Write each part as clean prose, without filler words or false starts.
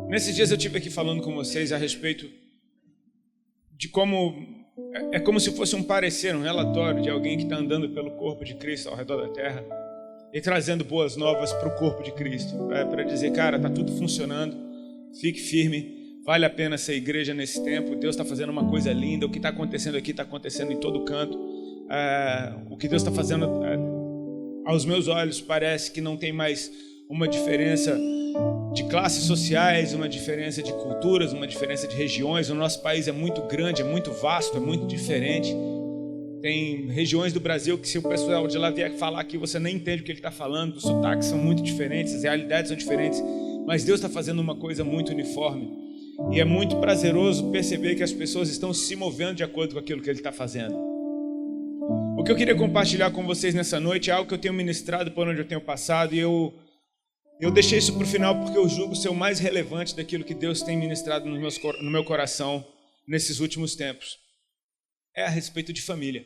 Nesses dias eu estive aqui falando com vocês a respeito de como é como se fosse um parecer, um relatório de alguém que está andando pelo corpo de Cristo ao redor da terra e trazendo boas novas para o corpo de Cristo, para dizer, cara, está tudo funcionando, fique firme, vale a pena ser igreja nesse tempo, Deus está fazendo uma coisa linda, o que está acontecendo aqui está acontecendo em todo canto, o que Deus está fazendo aos meus olhos parece que não tem mais uma diferença de classes sociais, uma diferença de culturas, uma diferença de regiões. O nosso país é muito grande, é muito vasto, é muito diferente. Tem regiões do Brasil que se o pessoal de lá vier falar aqui, você nem entende o que ele está falando, os sotaques são muito diferentes, as realidades são diferentes, mas Deus está fazendo uma coisa muito uniforme. E é muito prazeroso perceber que as pessoas estão se movendo de acordo com aquilo que Ele está fazendo. O que eu queria compartilhar com vocês nessa noite é algo que eu tenho ministrado por onde eu tenho passado, e eu deixei isso para o final porque eu julgo ser o mais relevante daquilo que Deus tem ministrado no meu coração nesses últimos tempos. É a respeito de família,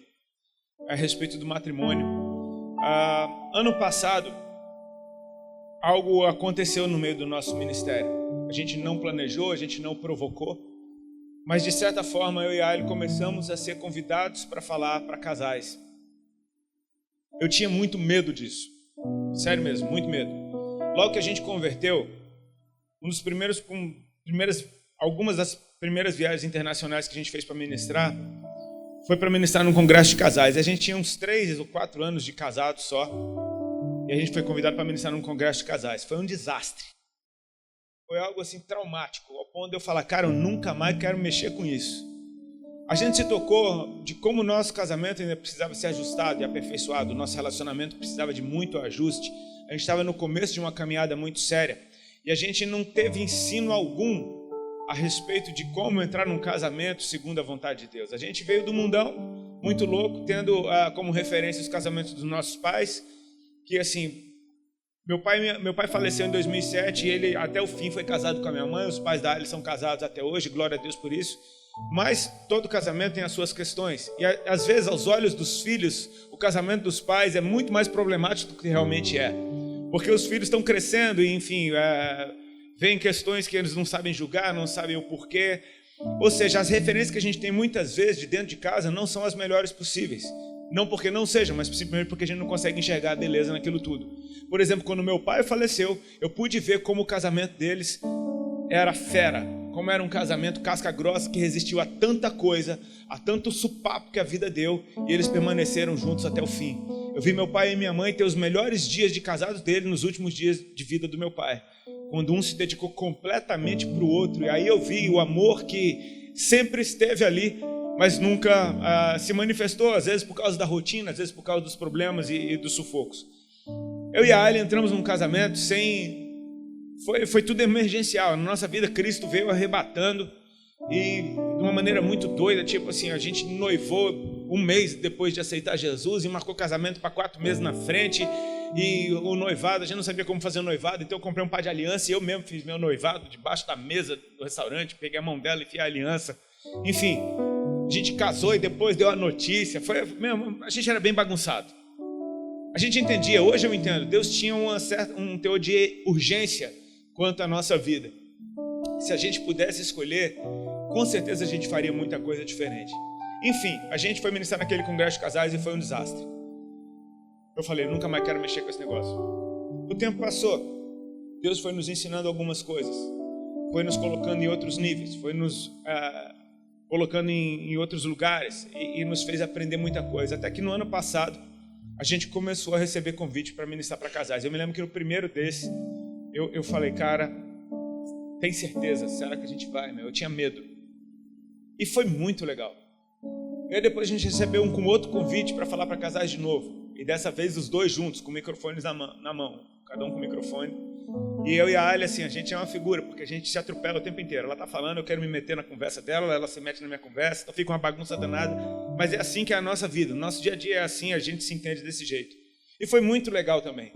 é a respeito do matrimônio. Ano passado, algo aconteceu no meio do nosso ministério. A gente não planejou, a gente não provocou, mas de certa forma eu e a Ali começamos a ser convidados para falar para casais. Eu tinha muito medo disso, sério mesmo, muito medo. Logo que a gente converteu, algumas das primeiras viagens internacionais que a gente fez para ministrar, foi para ministrar num congresso de casais. A gente tinha uns 3 ou 4 anos de casado só, e a gente foi convidado para ministrar num congresso de casais. Foi um desastre. Foi algo assim traumático, ao ponto de eu falar, cara, eu nunca mais quero mexer com isso. A gente se tocou de como o nosso casamento ainda precisava ser ajustado e aperfeiçoado, o nosso relacionamento precisava de muito ajuste. A gente estava no começo de uma caminhada muito séria e a gente não teve ensino algum a respeito de como entrar num casamento segundo a vontade de Deus. A gente veio do mundão, muito louco, tendo como referência os casamentos dos nossos pais, que assim, meu pai faleceu em 2007 e ele até o fim foi casado com a minha mãe, os pais da Ali são casados até hoje, glória a Deus por isso. Mas todo casamento tem as suas questões. E às vezes, aos olhos dos filhos, o casamento dos pais é muito mais problemático do que realmente é. Porque os filhos estão crescendo e, enfim, vem questões que eles não sabem julgar, não sabem o porquê. Ou seja, as referências que a gente tem muitas vezes de dentro de casa não são as melhores possíveis. Não porque não sejam, mas simplesmente porque a gente não consegue enxergar a beleza naquilo tudo. Por exemplo, quando meu pai faleceu, eu pude ver como o casamento deles era fera. Como era um casamento casca grossa que resistiu a tanta coisa, a tanto supapo que a vida deu, e eles permaneceram juntos até o fim. Eu vi meu pai e minha mãe ter os melhores dias de casados dele nos últimos dias de vida do meu pai, quando um se dedicou completamente para o outro, e aí eu vi o amor que sempre esteve ali, mas nunca se manifestou, às vezes por causa da rotina, às vezes por causa dos problemas e dos sufocos. Eu e a Ali entramos num casamento sem... Foi tudo emergencial. Na nossa vida, Cristo veio arrebatando e de uma maneira muito doida, tipo assim, a gente noivou um mês depois de aceitar Jesus e marcou casamento para 4 meses na frente, e o noivado, a gente não sabia como fazer o noivado, então eu comprei um par de aliança e eu mesmo fiz meu noivado debaixo da mesa do restaurante, peguei a mão dela e enfiei a aliança. Enfim, a gente casou e depois deu a notícia. A gente era bem bagunçado. A gente entendia, hoje eu entendo, Deus tinha um teor de urgência quanto à nossa vida. Se a gente pudesse escolher, com certeza a gente faria muita coisa diferente. Enfim, a gente foi ministrar naquele congresso de casais e foi um desastre. Eu falei, nunca mais quero mexer com esse negócio. O tempo passou, Deus foi nos ensinando algumas coisas, foi nos colocando em outros níveis, foi nos colocando em outros lugares e nos fez aprender muita coisa. Até que no ano passado, a gente começou a receber convite para ministrar para casais. Eu me lembro que no primeiro desse, eu falei, cara, tem certeza? Será que a gente vai? Eu tinha medo. E foi muito legal. E aí depois a gente recebeu um outro convite para falar para casais de novo. E dessa vez os dois juntos, com microfones na mão. Cada um com microfone. E eu e a Ali, assim, a gente é uma figura, porque a gente se atropela o tempo inteiro. Ela tá falando, eu quero me meter na conversa dela, ela se mete na minha conversa, então fica uma bagunça danada. Mas é assim que é a nossa vida. O nosso dia a dia é assim, a gente se entende desse jeito. E foi muito legal também.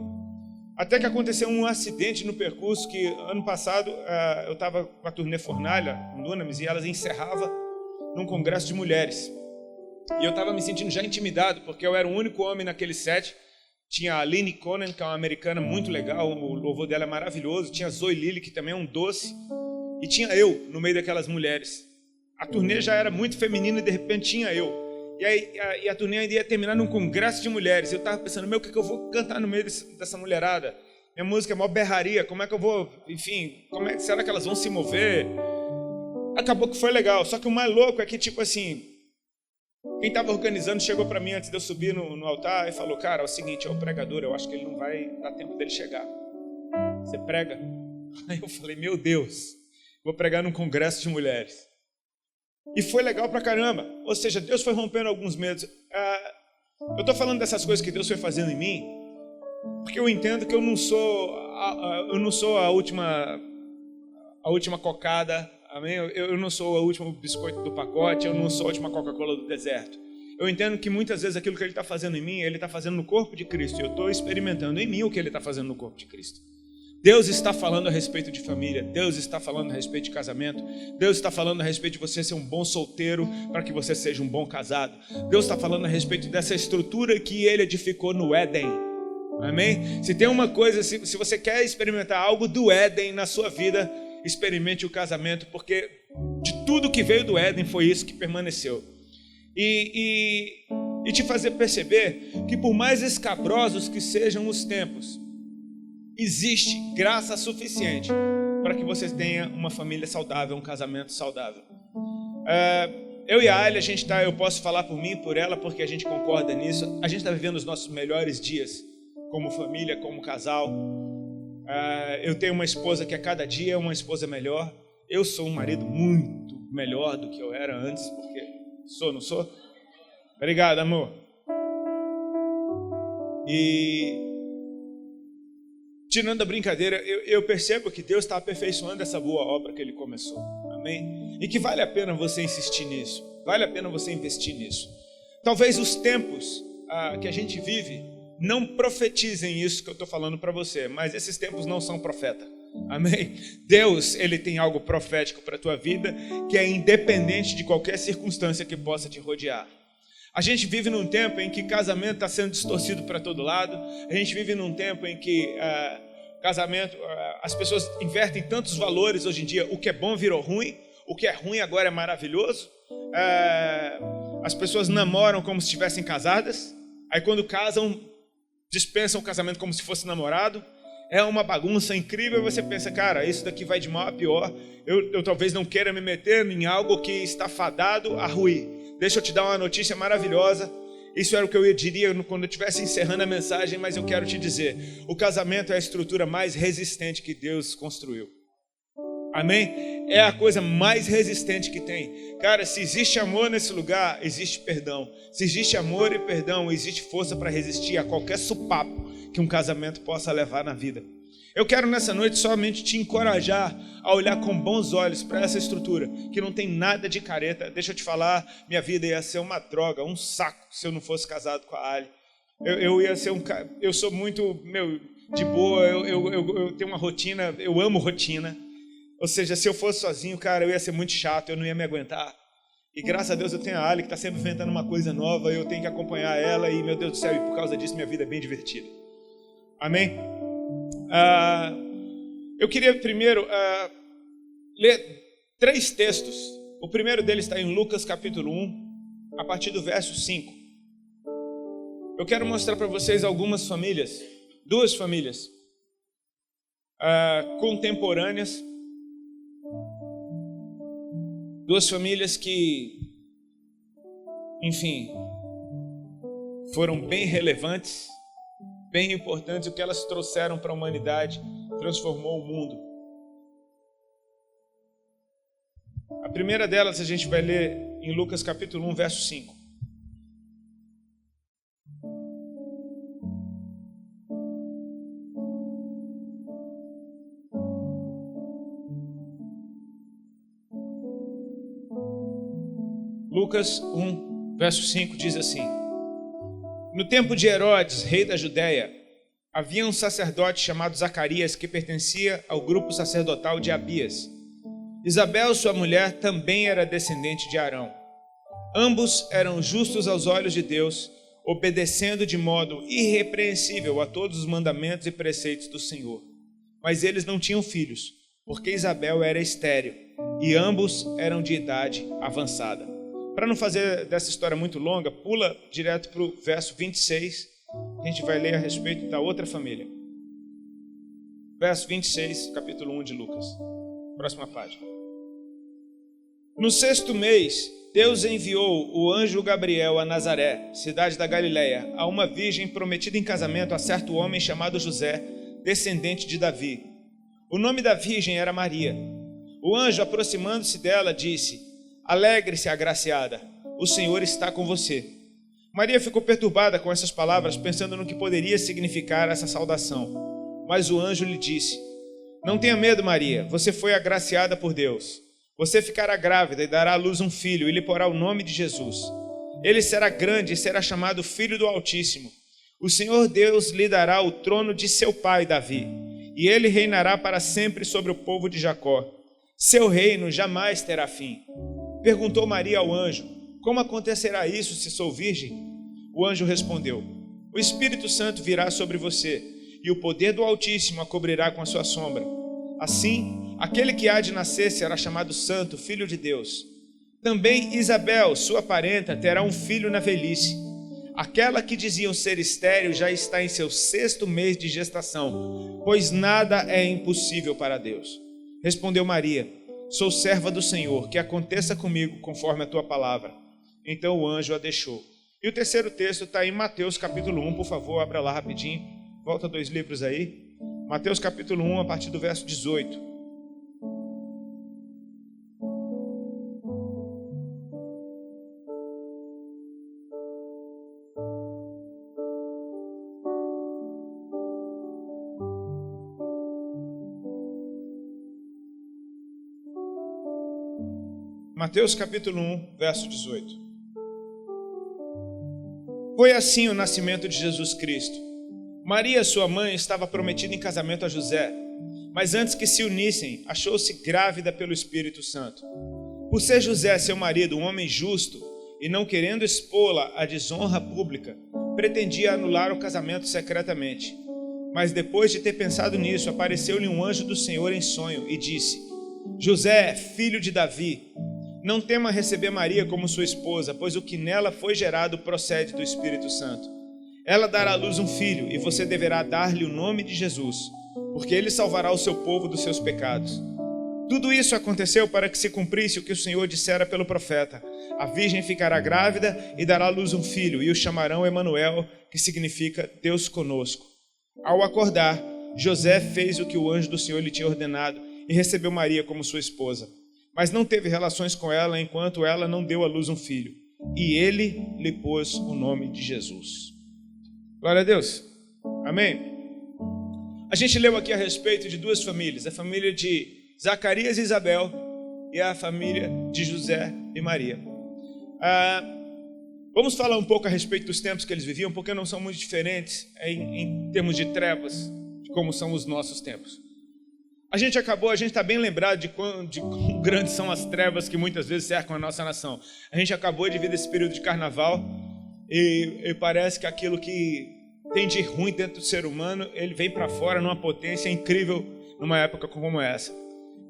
Até que aconteceu um acidente no percurso que, ano passado, eu estava com a turnê Fornalha, em Dunamis, e elas encerrava num congresso de mulheres. E eu estava me sentindo já intimidado, porque eu era o único homem naquele set. Tinha a Aline Conan, que é uma americana muito legal, o louvor dela é maravilhoso. Tinha a Zoe Lilly, que também é um doce. E tinha eu no meio daquelas mulheres. A turnê já era muito feminina e de repente tinha eu. E a turnê ainda ia terminar num congresso de mulheres. Eu estava pensando, o que eu vou cantar no meio dessa mulherada? Minha música é mó berraria, como é que eu vou, enfim, será que elas vão se mover? Acabou que foi legal, só que o mais louco é que, tipo assim, quem estava organizando chegou para mim antes de eu subir no altar e falou, cara, é o seguinte, é o pregador, eu acho que ele não vai dar tempo dele chegar. Você prega? Aí eu falei, meu Deus, vou pregar num congresso de mulheres. E foi legal pra caramba. Ou seja, Deus foi rompendo alguns medos. Eu estou falando dessas coisas que Deus foi fazendo em mim, porque eu entendo que eu não sou a última cocada, amém? Eu não sou o último biscoito do pacote, eu não sou a última Coca-Cola do deserto. Eu entendo que muitas vezes aquilo que Ele está fazendo em mim, Ele está fazendo no corpo de Cristo. E eu estou experimentando em mim o que Ele está fazendo no corpo de Cristo. Deus está falando a respeito de família, Deus está falando a respeito de casamento, Deus está falando a respeito de você ser um bom solteiro para que você seja um bom casado. Deus está falando a respeito dessa estrutura que Ele edificou no Éden. Amém? Se tem uma coisa, se você quer experimentar algo do Éden na sua vida, experimente o casamento, porque de tudo que veio do Éden foi isso que permaneceu. E te fazer perceber que por mais escabrosos que sejam os tempos, existe graça suficiente para que você tenha uma família saudável, um casamento saudável. Eu e a Ali, eu posso falar por mim e por ela, porque a gente concorda nisso. A gente está vivendo os nossos melhores dias como família, como casal. Eu tenho uma esposa que a cada dia é uma esposa melhor. Eu sou um marido muito melhor do que eu era antes, porque não sou? Obrigado, amor. E tirando a brincadeira, eu percebo que Deus está aperfeiçoando essa boa obra que Ele começou. Amém? E que vale a pena você insistir nisso. Vale a pena você investir nisso. Talvez os tempos que a gente vive não profetizem isso que eu estou falando para você, mas esses tempos não são profeta. Amém? Deus, Ele tem algo profético para a tua vida que é independente de qualquer circunstância que possa te rodear. A gente vive num tempo em que casamento está sendo distorcido para todo lado. A gente vive num tempo em que casamento, as pessoas invertem tantos valores hoje em dia. O que é bom virou ruim, o que é ruim agora é maravilhoso. As pessoas namoram como se estivessem casadas. Aí quando casam, dispensam o casamento como se fosse namorado. É uma bagunça incrível. Você pensa, cara, isso daqui vai de mal a pior. Eu talvez não queira me meter em algo que está fadado a ruir. Deixa eu te dar uma notícia maravilhosa. Isso era o que eu diria quando eu estivesse encerrando a mensagem, mas eu quero te dizer, o casamento é a estrutura mais resistente que Deus construiu. Amém? É a coisa mais resistente que tem. Cara, se existe amor nesse lugar, existe perdão. Se existe amor e perdão, existe força para resistir a qualquer supapo que um casamento possa levar na vida. Eu quero nessa noite somente te encorajar a olhar com bons olhos para essa estrutura, que não tem nada de careta. Deixa eu te falar, minha vida ia ser uma droga, um saco, se eu não fosse casado com a Ali. Eu ia ser eu sou muito, de boa, eu tenho uma rotina, eu amo rotina. Ou seja, se eu fosse sozinho, cara, eu ia ser muito chato, eu não ia me aguentar. E graças a Deus eu tenho a Ali, que está sempre inventando uma coisa nova, eu tenho que acompanhar ela e, meu Deus do céu, e por causa disso minha vida é bem divertida. Amém? Eu queria primeiro ler 3 textos. O primeiro deles está em Lucas capítulo 1, a partir do verso 5. Eu quero mostrar para vocês algumas famílias, 2 famílias contemporâneas, 2 famílias que, enfim, foram bem relevantes, bem importantes. O que elas trouxeram para a humanidade transformou o mundo. A primeira delas a gente vai ler em Lucas capítulo 1, verso 5. Lucas 1, verso 5 diz assim: No tempo de Herodes, rei da Judéia, havia um sacerdote chamado Zacarias que pertencia ao grupo sacerdotal de Abias. Isabel, sua mulher, também era descendente de Arão. Ambos eram justos aos olhos de Deus, obedecendo de modo irrepreensível a todos os mandamentos e preceitos do Senhor. Mas eles não tinham filhos, porque Isabel era estéril e ambos eram de idade avançada. Para não fazer dessa história muito longa, pula direto para o verso 26, a gente vai ler a respeito da outra família. Verso 26, capítulo 1 de Lucas. Próxima página. No 6º mês, Deus enviou o anjo Gabriel a Nazaré, cidade da Galileia, a uma virgem prometida em casamento a certo homem chamado José, descendente de Davi. O nome da virgem era Maria. O anjo, aproximando-se dela, disse: Alegre-se, agraciada, o Senhor está com você. Maria ficou perturbada com essas palavras, pensando no que poderia significar essa saudação. Mas o anjo lhe disse: Não tenha medo, Maria, você foi agraciada por Deus. Você ficará grávida e dará à luz um filho, e lhe porá o nome de Jesus. Ele será grande e será chamado Filho do Altíssimo. O Senhor Deus lhe dará o trono de seu pai Davi, e ele reinará para sempre sobre o povo de Jacó. Seu reino jamais terá fim. Perguntou Maria ao anjo: Como acontecerá isso se sou virgem? O anjo respondeu: O Espírito Santo virá sobre você, e o poder do Altíssimo a cobrirá com a sua sombra. Assim, aquele que há de nascer será chamado Santo, Filho de Deus. Também Isabel, sua parenta, terá um filho na velhice. Aquela que diziam ser estéril já está em seu 6º mês de gestação, pois nada é impossível para Deus. Respondeu Maria: Sou serva do Senhor, que aconteça comigo conforme a tua palavra. Então o anjo a deixou. E o terceiro texto está em Mateus capítulo 1, por favor, abra lá rapidinho. Volta 2 livros aí. Mateus capítulo 1, a partir do verso 18. Mateus capítulo 1, verso 18. Foi assim o nascimento de Jesus Cristo. Maria, sua mãe, estava prometida em casamento a José, mas antes que se unissem, achou-se grávida pelo Espírito Santo. Por ser José, seu marido, um homem justo, e não querendo expô-la à desonra pública, pretendia anular o casamento secretamente. Mas depois de ter pensado nisso, apareceu-lhe um anjo do Senhor em sonho e disse: José, filho de Davi, não tema receber Maria como sua esposa, pois o que nela foi gerado procede do Espírito Santo. Ela dará à luz um filho, e você deverá dar-lhe o nome de Jesus, porque ele salvará o seu povo dos seus pecados. Tudo isso aconteceu para que se cumprisse o que o Senhor dissera pelo profeta: a virgem ficará grávida e dará à luz um filho, e o chamarão Emanuel, que significa Deus conosco. Ao acordar, José fez o que o anjo do Senhor lhe tinha ordenado e recebeu Maria como sua esposa. Mas não teve relações com ela enquanto ela não deu à luz um filho. E ele lhe pôs o nome de Jesus. Glória a Deus. Amém? A gente leu aqui a respeito de 2 famílias. A família de Zacarias e Isabel e a família de José e Maria. Vamos falar um pouco a respeito dos tempos que eles viviam, porque não são muito diferentes em termos de trevas, de como são os nossos tempos. A gente está bem lembrado de quão grandes são as trevas que muitas vezes cercam a nossa nação. A gente acabou de vir desse período de carnaval e parece que aquilo que tem de ruim dentro do ser humano, ele vem para fora numa potência incrível numa época como essa.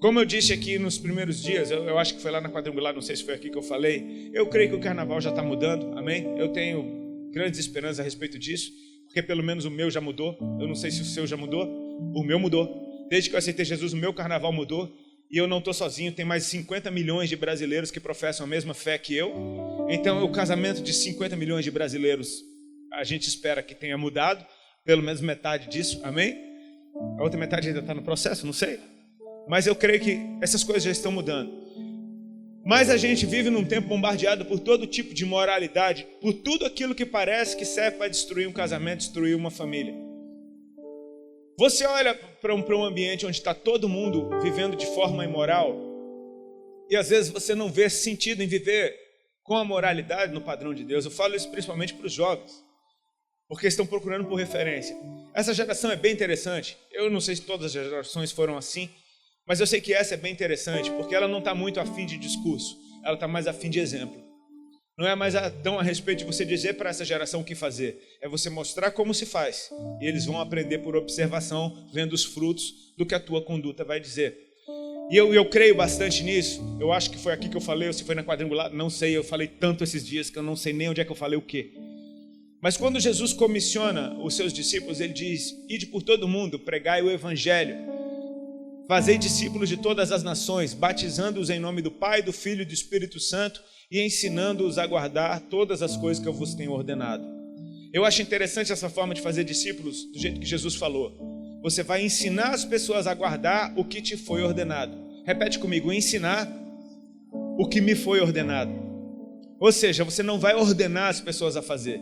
Como eu disse aqui nos primeiros dias, eu acho que foi lá na Quadrangular, não sei se foi aqui que eu falei, eu creio que o carnaval já está mudando, amém? Eu tenho grandes esperanças a respeito disso, porque pelo menos o meu já mudou. Eu não sei se o seu já mudou, o meu mudou. Desde que eu aceitei Jesus, o meu carnaval mudou. E eu não estou sozinho, tem mais de 50 milhões de brasileiros que professam a mesma fé que eu. Então o casamento de 50 milhões de brasileiros, a gente espera que tenha mudado, pelo menos metade disso, amém? A outra metade ainda está no processo, não sei. Mas eu creio que essas coisas já estão mudando. Mas a gente vive num tempo bombardeado por todo tipo de moralidade, por tudo aquilo que parece que serve para destruir um casamento, destruir uma família. Você olha para um ambiente onde está todo mundo vivendo de forma imoral e às vezes você não vê sentido em viver com a moralidade no padrão de Deus. Eu falo isso principalmente para os jovens, porque estão procurando por referência. Essa geração é bem interessante. Eu não sei se todas as gerações foram assim, mas eu sei que essa é bem interessante, porque ela não está muito afim de discurso, ela está mais afim de exemplo. Não é mais tão a respeito de você dizer para essa geração o que fazer. É você mostrar como se faz. E eles vão aprender por observação, vendo os frutos do que a tua conduta vai dizer. E eu creio bastante nisso. Eu acho que foi aqui que eu falei, ou se foi na quadrangular, não sei, eu falei tanto esses dias que eu não sei nem onde é que eu falei o quê. Mas quando Jesus comissiona os seus discípulos, ele diz: ide por todo mundo, pregai o evangelho, fazei discípulos de todas as nações, batizando-os em nome do Pai, do Filho e do Espírito Santo e ensinando-os a guardar todas as coisas que eu vos tenho ordenado. Eu acho interessante essa forma de fazer discípulos do jeito que Jesus falou. Você vai ensinar as pessoas a guardar o que te foi ordenado. Repete comigo: ensinar o que me foi ordenado. Ou seja, você não vai ordenar as pessoas a fazer.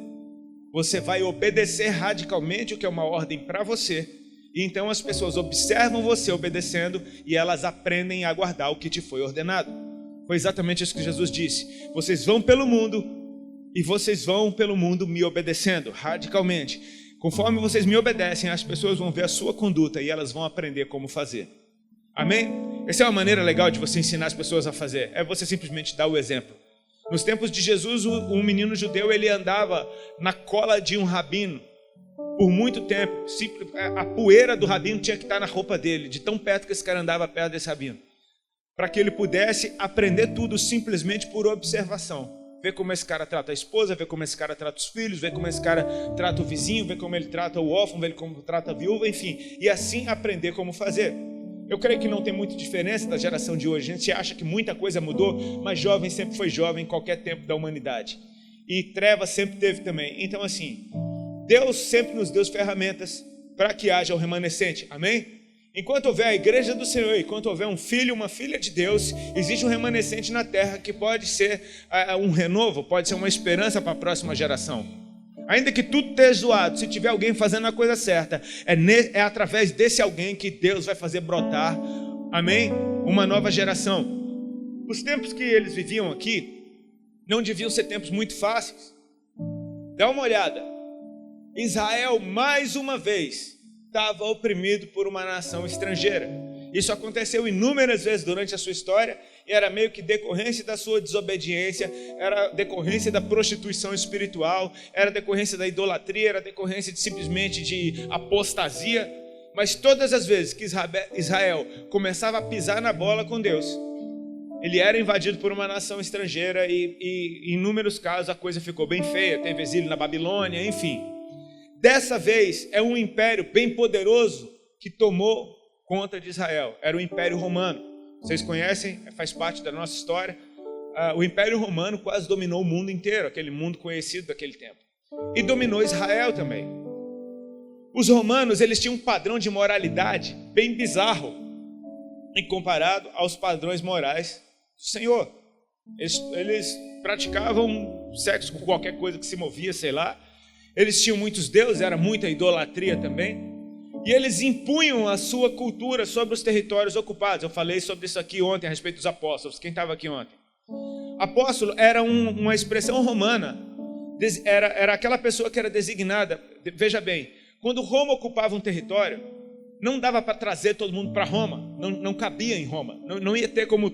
Você vai obedecer radicalmente o que é uma ordem para você. E então as pessoas observam você obedecendo e elas aprendem a guardar o que te foi ordenado. Foi exatamente isso que Jesus disse. Vocês vão pelo mundo e vocês vão pelo mundo me obedecendo radicalmente. Conforme vocês me obedecem, as pessoas vão ver a sua conduta e elas vão aprender como fazer. Amém? Essa é uma maneira legal de você ensinar as pessoas a fazer. É você simplesmente dar o exemplo. Nos tempos de Jesus, um menino judeu, ele andava na cola de um rabino por muito tempo. A poeira do rabino tinha que estar na roupa dele, de tão perto que esse cara andava perto desse rabino. Para que ele pudesse aprender tudo simplesmente por observação. Ver como esse cara trata a esposa, ver como esse cara trata os filhos, ver como esse cara trata o vizinho, ver como ele trata o órfão, ver como trata a viúva, enfim. E assim aprender como fazer. Eu creio que não tem muita diferença da geração de hoje. A gente acha que muita coisa mudou, mas jovem sempre foi jovem em qualquer tempo da humanidade. E treva sempre teve também. Então assim, Deus sempre nos deu ferramentas para que haja o remanescente. Amém? Enquanto houver a igreja do Senhor, enquanto houver um filho, uma filha de Deus, existe um remanescente na terra que pode ser um renovo, pode ser uma esperança para a próxima geração. Ainda que tudo esteja zoado, se tiver alguém fazendo a coisa certa, é através desse alguém que Deus vai fazer brotar, amém? Uma nova geração. Os tempos que eles viviam aqui não deviam ser tempos muito fáceis. Dá uma olhada. Israel, mais uma vez, estava oprimido por uma nação estrangeira. Isso aconteceu inúmeras vezes durante a sua história e era meio que decorrência da sua desobediência, era decorrência da prostituição espiritual, era decorrência da idolatria, era decorrência simplesmente de apostasia. Mas todas as vezes que Israel começava a pisar na bola com Deus, ele era invadido por uma nação estrangeira e em inúmeros casos a coisa ficou bem feia. Teve exílio na Babilônia, enfim. Dessa vez é um império bem poderoso que tomou conta de Israel. Era o Império Romano. Vocês conhecem, faz parte da nossa história. O Império Romano quase dominou o mundo inteiro, aquele mundo conhecido daquele tempo. E dominou Israel também. Os romanos, eles tinham um padrão de moralidade bem bizarro em comparado aos padrões morais do Senhor. Eles praticavam sexo com qualquer coisa que se movia, sei lá. Eles tinham muitos deuses, era muita idolatria também. E eles impunham a sua cultura sobre os territórios ocupados. Eu falei sobre isso aqui ontem, a respeito dos apóstolos. Quem estava aqui ontem? Apóstolo era uma expressão romana. Era aquela pessoa que era designada. Veja bem, quando Roma ocupava um território, não dava para trazer todo mundo para Roma. Não cabia em Roma. Não ia ter como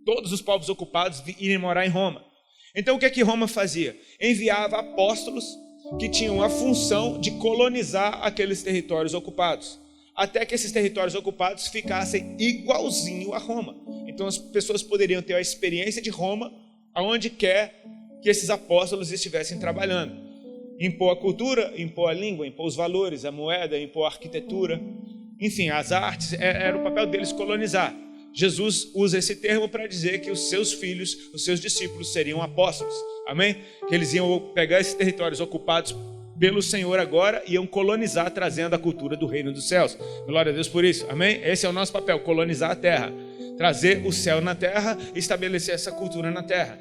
todos os povos ocupados irem morar em Roma. Então o que é que Roma fazia? Enviava apóstolos que tinham a função de colonizar aqueles territórios ocupados, até que esses territórios ocupados ficassem igualzinho a Roma. Então as pessoas poderiam ter a experiência de Roma aonde quer que esses apóstolos estivessem trabalhando. Impor a cultura, impor a língua, impor os valores, a moeda, impor a arquitetura, enfim, as artes, era o papel deles colonizar. Jesus usa esse termo para dizer que os seus filhos, os seus discípulos seriam apóstolos. Amém? Que eles iam pegar esses territórios ocupados pelo Senhor agora e iam colonizar, trazendo a cultura do reino dos céus. Glória a Deus por isso. Amém? Esse é o nosso papel, colonizar a terra. Trazer o céu na terra e estabelecer essa cultura na terra.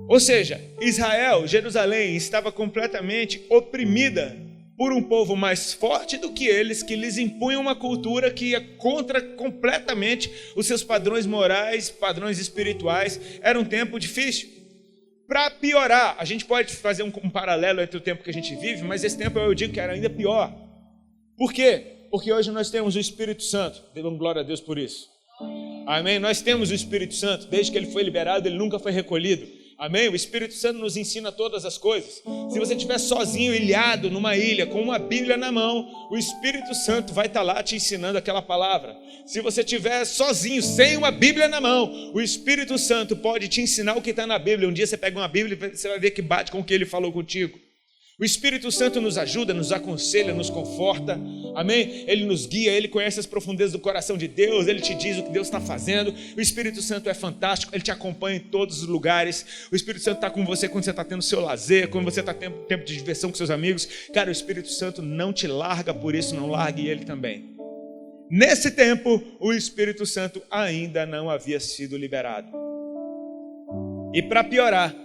Ou seja, Israel, Jerusalém, estava completamente oprimida por um povo mais forte do que eles, que lhes impunham uma cultura que ia contra completamente os seus padrões morais, padrões espirituais. Era um tempo difícil. Para piorar, a gente pode fazer um paralelo entre o tempo que a gente vive, mas esse tempo eu digo que era ainda pior. Por quê? Porque hoje nós temos o Espírito Santo. Dêem glória a Deus por isso. Amém? Nós temos o Espírito Santo. Desde que ele foi liberado, ele nunca foi recolhido. Amém? O Espírito Santo nos ensina todas as coisas. Se você estiver sozinho, ilhado numa ilha, com uma Bíblia na mão, o Espírito Santo vai estar lá te ensinando aquela palavra. Se você estiver sozinho, sem uma Bíblia na mão, o Espírito Santo pode te ensinar o que está na Bíblia. Um dia você pega uma Bíblia e você vai ver que bate com o que ele falou contigo. O Espírito Santo nos ajuda, nos aconselha, nos conforta, amém? Ele nos guia, ele conhece as profundezas do coração de Deus, ele te diz o que Deus está fazendo. O Espírito Santo é fantástico, ele te acompanha em todos os lugares. O Espírito Santo está com você quando você está tendo seu lazer, quando você está tendo tempo de diversão com seus amigos. Cara, o Espírito Santo não te larga, por isso não largue ele também. Nesse tempo, o Espírito Santo ainda não havia sido liberado. E para piorar,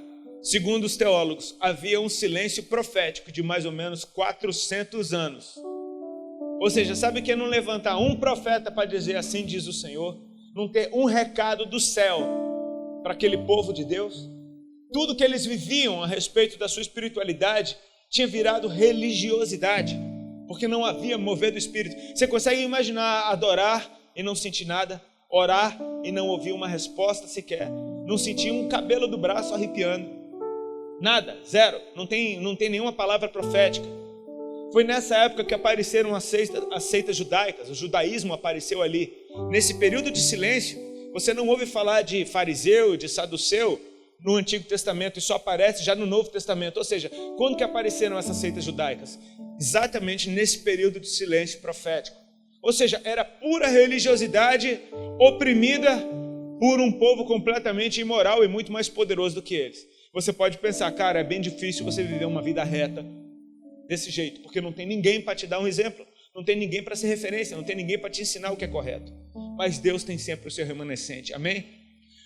segundo os teólogos, havia um silêncio profético de mais ou menos 400 anos. Ou seja, sabe o que é não levantar um profeta para dizer assim diz o Senhor? Não ter um recado do céu para aquele povo de Deus? Tudo que eles viviam a respeito da sua espiritualidade tinha virado religiosidade, porque não havia mover do Espírito. Você consegue imaginar adorar e não sentir nada? Orar e não ouvir uma resposta sequer? Não sentir um cabelo do braço arrepiando? Nada, zero, não tem nenhuma palavra profética. Foi nessa época que apareceram as seitas judaicas, o judaísmo apareceu ali. Nesse período de silêncio, você não ouve falar de fariseu, de saduceu no Antigo Testamento, isso aparece já no Novo Testamento. Ou seja, quando que apareceram essas seitas judaicas? Exatamente nesse período de silêncio profético. Ou seja, era pura religiosidade oprimida por um povo completamente imoral e muito mais poderoso do que eles. Você pode pensar, cara, é bem difícil você viver uma vida reta desse jeito, porque não tem ninguém para te dar um exemplo, não tem ninguém para ser referência, não tem ninguém para te ensinar o que é correto. Mas Deus tem sempre o seu remanescente, amém?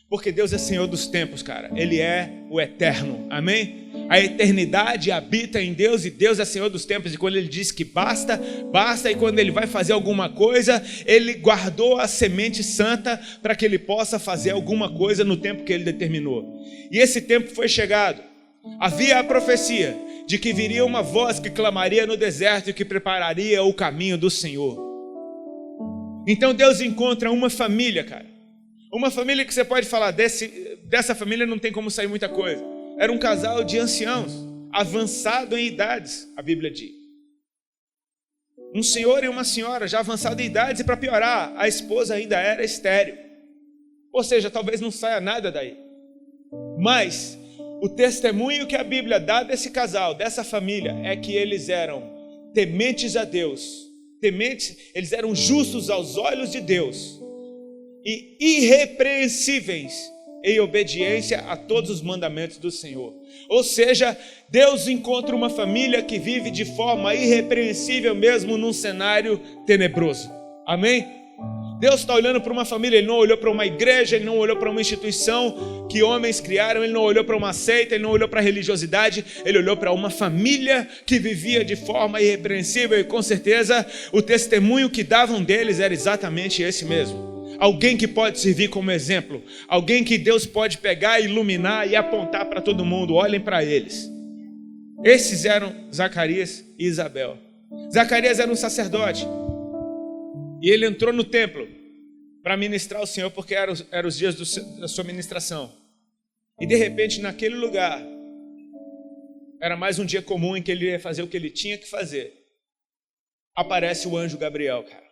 Porque Deus é Senhor dos tempos, cara. Ele é o eterno, amém? A eternidade habita em Deus e Deus é Senhor dos tempos. E quando Ele diz que basta, basta. E quando Ele vai fazer alguma coisa, Ele guardou a semente santa para que Ele possa fazer alguma coisa no tempo que Ele determinou. E esse tempo foi chegado. Havia a profecia de que viria uma voz que clamaria no deserto e que prepararia o caminho do Senhor. Então Deus encontra uma família, cara. Uma família que você pode falar, dessa família não tem como sair muita coisa. Era um casal de anciãos, avançado em idades, a Bíblia diz. Um senhor e uma senhora já avançado em idades, e para piorar, a esposa ainda era estéril. Ou seja, talvez não saia nada daí. Mas o testemunho que a Bíblia dá desse casal, dessa família, é que eles eram tementes a Deus. Tementes, eles eram justos aos olhos de Deus. E irrepreensíveis em obediência a todos os mandamentos do Senhor. Ou seja, Deus encontra uma família que vive de forma irrepreensível mesmo num cenário tenebroso. Amém? Deus está olhando para uma família, Ele não olhou para uma igreja, Ele não olhou para uma instituição que homens criaram, Ele não olhou para uma seita, Ele não olhou para a religiosidade, Ele olhou para uma família que vivia de forma irrepreensível e com certeza o testemunho que davam deles era exatamente esse mesmo. Alguém que pode servir como exemplo, alguém que Deus pode pegar, iluminar e apontar para todo mundo. Olhem para eles. Esses eram Zacarias e Isabel. Zacarias era um sacerdote e ele entrou no templo para ministrar ao Senhor, porque eram os dias da sua ministração. E de repente naquele lugar era mais um dia comum em que ele ia fazer o que ele tinha que fazer. Aparece o anjo Gabriel, cara.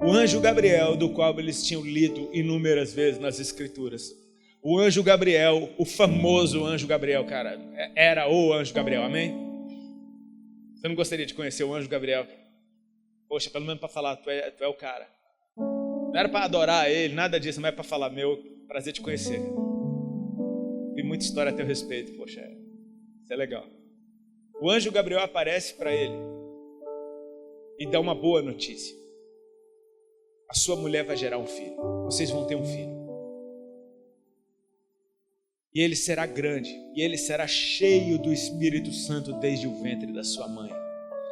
O anjo Gabriel, do qual eles tinham lido inúmeras vezes nas Escrituras. O anjo Gabriel, o famoso anjo Gabriel, cara, era o anjo Gabriel, amém? Você não gostaria de conhecer o anjo Gabriel? Poxa, pelo menos para falar, tu é o cara. Não era para adorar ele, nada disso, mas é para falar, meu, prazer te conhecer. Vi muita história a teu respeito, poxa, isso é legal. O anjo Gabriel aparece para ele e dá uma boa notícia. A sua mulher vai gerar um filho. Vocês vão ter um filho. E ele será grande. E ele será cheio do Espírito Santo desde o ventre da sua mãe.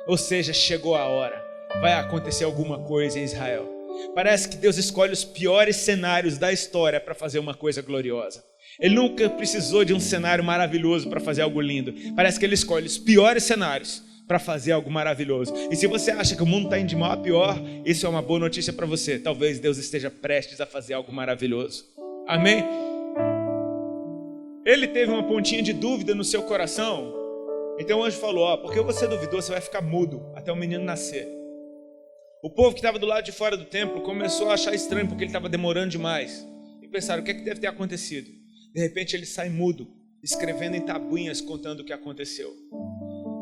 Ou seja, chegou a hora. Vai acontecer alguma coisa em Israel. Parece que Deus escolhe os piores cenários da história para fazer uma coisa gloriosa. Ele nunca precisou de um cenário maravilhoso para fazer algo lindo. Parece que ele escolhe os piores cenários para fazer algo maravilhoso. E se você acha que o mundo está indo de mal a pior, isso é uma boa notícia para você. Talvez Deus esteja prestes a fazer algo maravilhoso. Amém? ele teve uma pontinha de dúvida no seu coração. Então o anjo falou, porque você duvidou, você vai ficar mudo até o menino nascer. O povo que estava do lado de fora do templo começou a achar estranho porque ele estava demorando demais. E pensaram, o que é que deve ter acontecido? De repente ele sai mudo, escrevendo em tabuinhas contando o que aconteceu.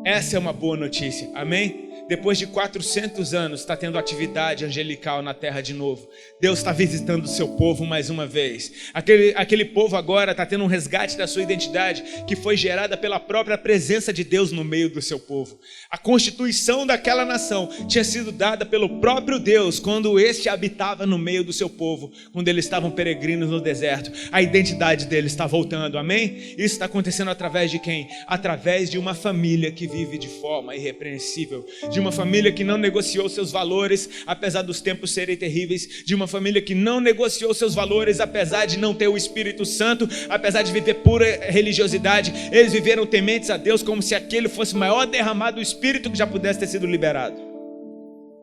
Essa é uma boa notícia, amém? Depois de 400 anos está tendo atividade angelical na terra de novo. Deus está visitando o seu povo mais uma vez. Aquele povo agora está tendo um resgate da sua identidade que foi gerada pela própria presença de Deus no meio do seu povo. A constituição daquela nação tinha sido dada pelo próprio Deus quando este habitava no meio do seu povo, quando eles estavam peregrinos no deserto. A identidade deles está voltando, amém? Isso está acontecendo através de quem? Através de uma família que vive de forma irrepreensível, de uma família que não negociou seus valores apesar dos tempos serem terríveis, de uma família que não negociou seus valores apesar de não ter o Espírito Santo, apesar de viver pura religiosidade. Eles viveram tementes a Deus como se aquele fosse o maior derramado do Espírito que já pudesse ter sido liberado.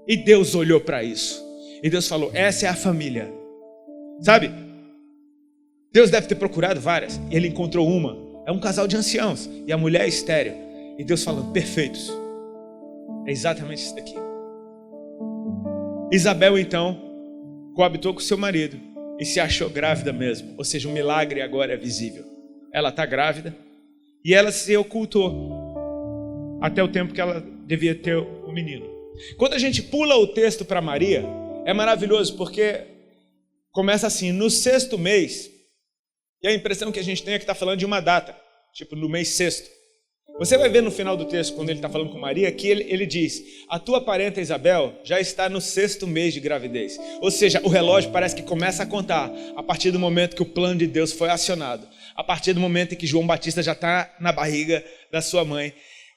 E Deus olhou para isso e Deus falou, essa é a família. Sabe, Deus deve ter procurado várias e ele encontrou uma. É um casal de anciãos e a mulher é estéril. E Deus falando, perfeitos. É exatamente isso daqui. Isabel então coabitou com seu marido e se achou grávida mesmo. Ou seja, o milagre agora é visível. Ela está grávida e ela se ocultou até o tempo que ela devia ter o menino. Quando a gente pula o texto para Maria, é maravilhoso porque começa assim, no 6º mês, e a impressão que a gente tem é que está falando de uma data, tipo no mês 6º. Você vai ver no final do texto, quando ele está falando com Maria, que ele diz, a tua parenta Isabel já está no 6º mês de gravidez. Ou seja, o relógio parece que começa a contar a partir do momento que o plano de Deus foi acionado. A partir do momento em que João Batista já está na barriga da sua mãe.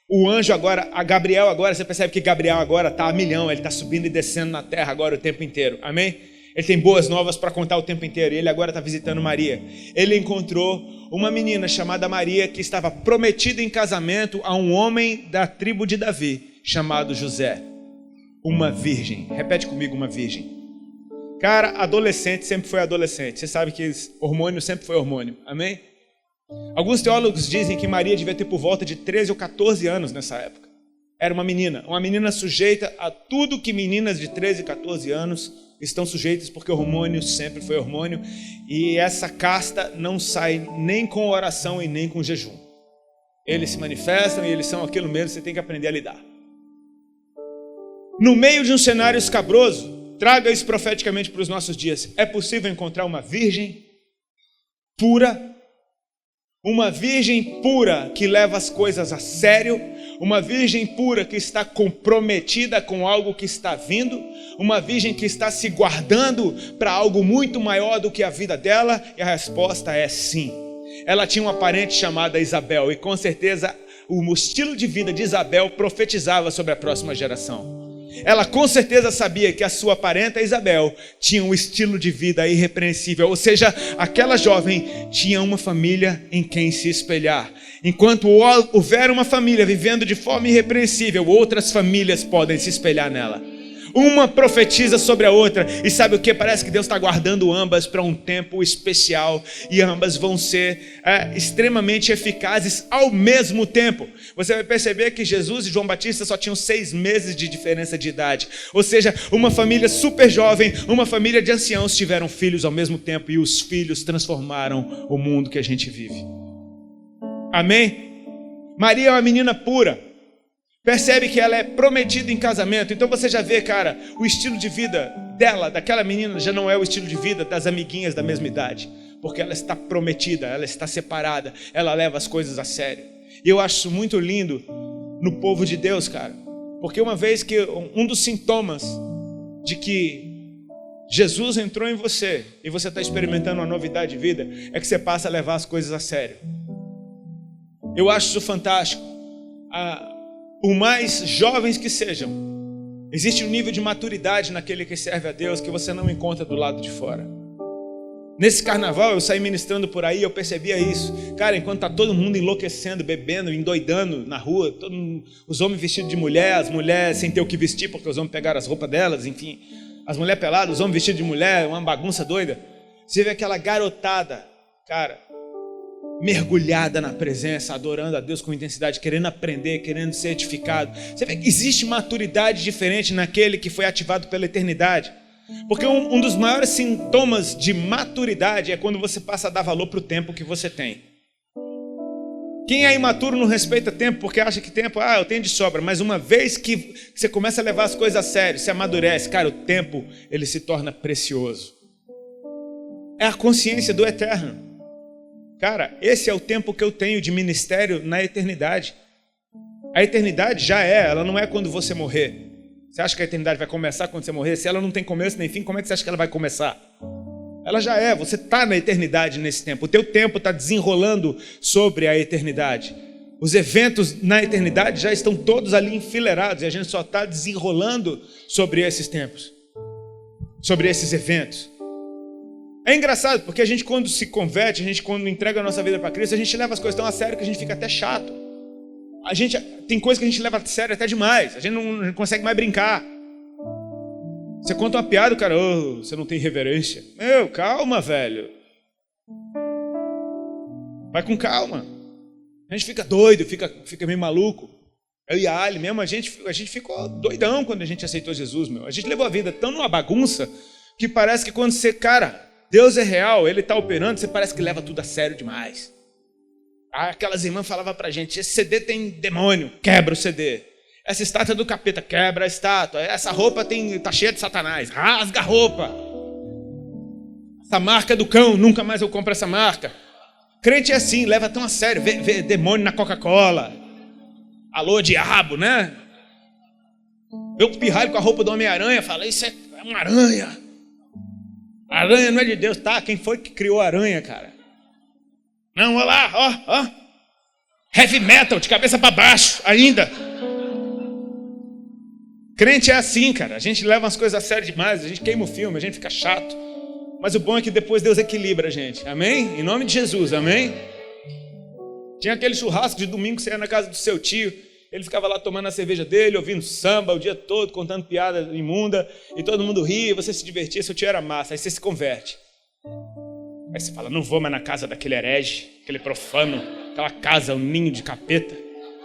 O anjo agora, a Gabriel agora, você percebe que Gabriel agora está a milhão, ele está subindo e descendo na terra agora o tempo inteiro. Amém? Ele tem boas novas para contar o tempo inteiro. E ele agora está visitando Maria. Ele encontrou uma menina chamada Maria que estava prometida em casamento a um homem da tribo de Davi, chamado José. Uma virgem. Repete comigo, uma virgem. Cara, adolescente sempre foi adolescente. Você sabe que hormônio sempre foi hormônio. Amém? Alguns teólogos dizem que Maria devia ter por volta de 13 ou 14 anos nessa época. Era uma menina sujeita a tudo que meninas de 13 e 14 anos estão sujeitas, porque hormônio sempre foi hormônio, e essa casta não sai nem com oração e nem com jejum. Eles se manifestam e eles são aquilo mesmo, você tem que aprender a lidar. No meio de um cenário escabroso, traga isso profeticamente para os nossos dias. É possível encontrar uma virgem pura, uma virgem pura que leva as coisas a sério, uma virgem pura que está comprometida com algo que está vindo, uma virgem que está se guardando para algo muito maior do que a vida dela, e a resposta é sim. Ela tinha uma parente chamada Isabel, e com certeza o estilo de vida de Isabel profetizava sobre a próxima geração. Ela com certeza sabia que a sua parenta Isabel tinha um estilo de vida irrepreensível, ou seja, aquela jovem tinha uma família em quem se espelhar. Enquanto houver uma família vivendo de forma irrepreensível, outras famílias podem se espelhar nela. Uma profetiza sobre a outra, e sabe o que? Parece que Deus está guardando ambas para um tempo especial, e ambas vão ser extremamente eficazes ao mesmo tempo. Você vai perceber que Jesus e João Batista só tinham 6 meses de diferença de idade, ou seja, uma família super jovem, uma família de anciãos tiveram filhos ao mesmo tempo, e os filhos transformaram o mundo que a gente vive. Amém? Maria é uma menina pura. Percebe que ela é prometida em casamento. Então você já vê, cara, o estilo de vida dela, daquela menina, já não é o estilo de vida das amiguinhas da mesma idade. Porque ela está prometida, ela está separada, ela leva as coisas a sério. E eu acho isso muito lindo no povo de Deus, cara. Porque uma vez que um dos sintomas de que Jesus entrou em você e você está experimentando uma novidade de vida, é que você passa a levar as coisas a sério. Eu acho isso fantástico. Por mais jovens que sejam, existe um nível de maturidade naquele que serve a Deus que você não encontra do lado de fora. Nesse carnaval eu saí ministrando por aí, eu percebia isso. Cara, enquanto está todo mundo enlouquecendo, bebendo, endoidando na rua, os homens vestidos de mulher, as mulheres sem ter o que vestir porque os homens pegaram as roupas delas, enfim, as mulheres peladas, os homens vestidos de mulher, uma bagunça doida. Você vê aquela garotada, cara, mergulhada na presença, adorando a Deus com intensidade, querendo aprender, querendo ser edificado. Você vê que existe maturidade diferente naquele que foi ativado pela eternidade. Porque um dos maiores sintomas de maturidade é quando você passa a dar valor para o tempo que você tem. Quem é imaturo não respeita tempo porque acha que tempo, eu tenho de sobra. Mas uma vez que você começa a levar as coisas a sério, você amadurece, cara, o tempo ele se torna precioso. É a consciência do eterno. Cara, esse é o tempo que eu tenho de ministério na eternidade. A eternidade já ela não é quando você morrer. Você acha que a eternidade vai começar quando você morrer? Se ela não tem começo nem fim, como é que você acha que ela vai começar? Ela já é, você está na eternidade nesse tempo. O teu tempo está desenrolando sobre a eternidade. Os eventos na eternidade já estão todos ali enfileirados e a gente só está desenrolando sobre esses tempos, sobre esses eventos. É engraçado porque a gente quando se converte, a gente quando entrega a nossa vida para Cristo, a gente leva as coisas tão a sério que a gente fica até chato. A gente tem coisas que a gente leva a sério até demais. A gente não consegue mais brincar. Você conta uma piada, o cara, você não tem reverência. Meu, calma, velho. Vai com calma. A gente fica doido, fica meio maluco. Eu e a Ali mesmo, a gente ficou doidão quando a gente aceitou Jesus, meu. A gente levou a vida tão numa bagunça que parece que quando você, cara, Deus é real, Ele está operando, você parece que leva tudo a sério demais. Aquelas irmãs falavam pra gente, esse CD tem demônio, quebra o CD. Essa estátua é do capeta, quebra a estátua. Essa roupa tá cheia de Satanás, rasga a roupa. Essa marca é do cão, nunca mais eu compro essa marca. Crente é assim, leva tão a sério, vê demônio na Coca-Cola. Alô, diabo, né? Vê o pirralho com a roupa do Homem-Aranha, fala, isso é uma aranha. A aranha não é de Deus, tá? Quem foi que criou a aranha, cara? Não, olha lá, ó. Heavy metal, de cabeça para baixo, ainda. Crente é assim, cara. A gente leva umas coisas a sério demais, a gente queima o filme, a gente fica chato. Mas o bom é que depois Deus equilibra a gente. Amém? Em nome de Jesus, amém? Tinha aquele churrasco de domingo que você ia na casa do seu tio. Ele ficava lá tomando a cerveja dele, ouvindo samba o dia todo, contando piada imunda. E todo mundo ria, você se divertia, seu tio era massa. Aí você se converte. Aí você fala, não vou mais na casa daquele herege, aquele profano, aquela casa, um ninho de capeta.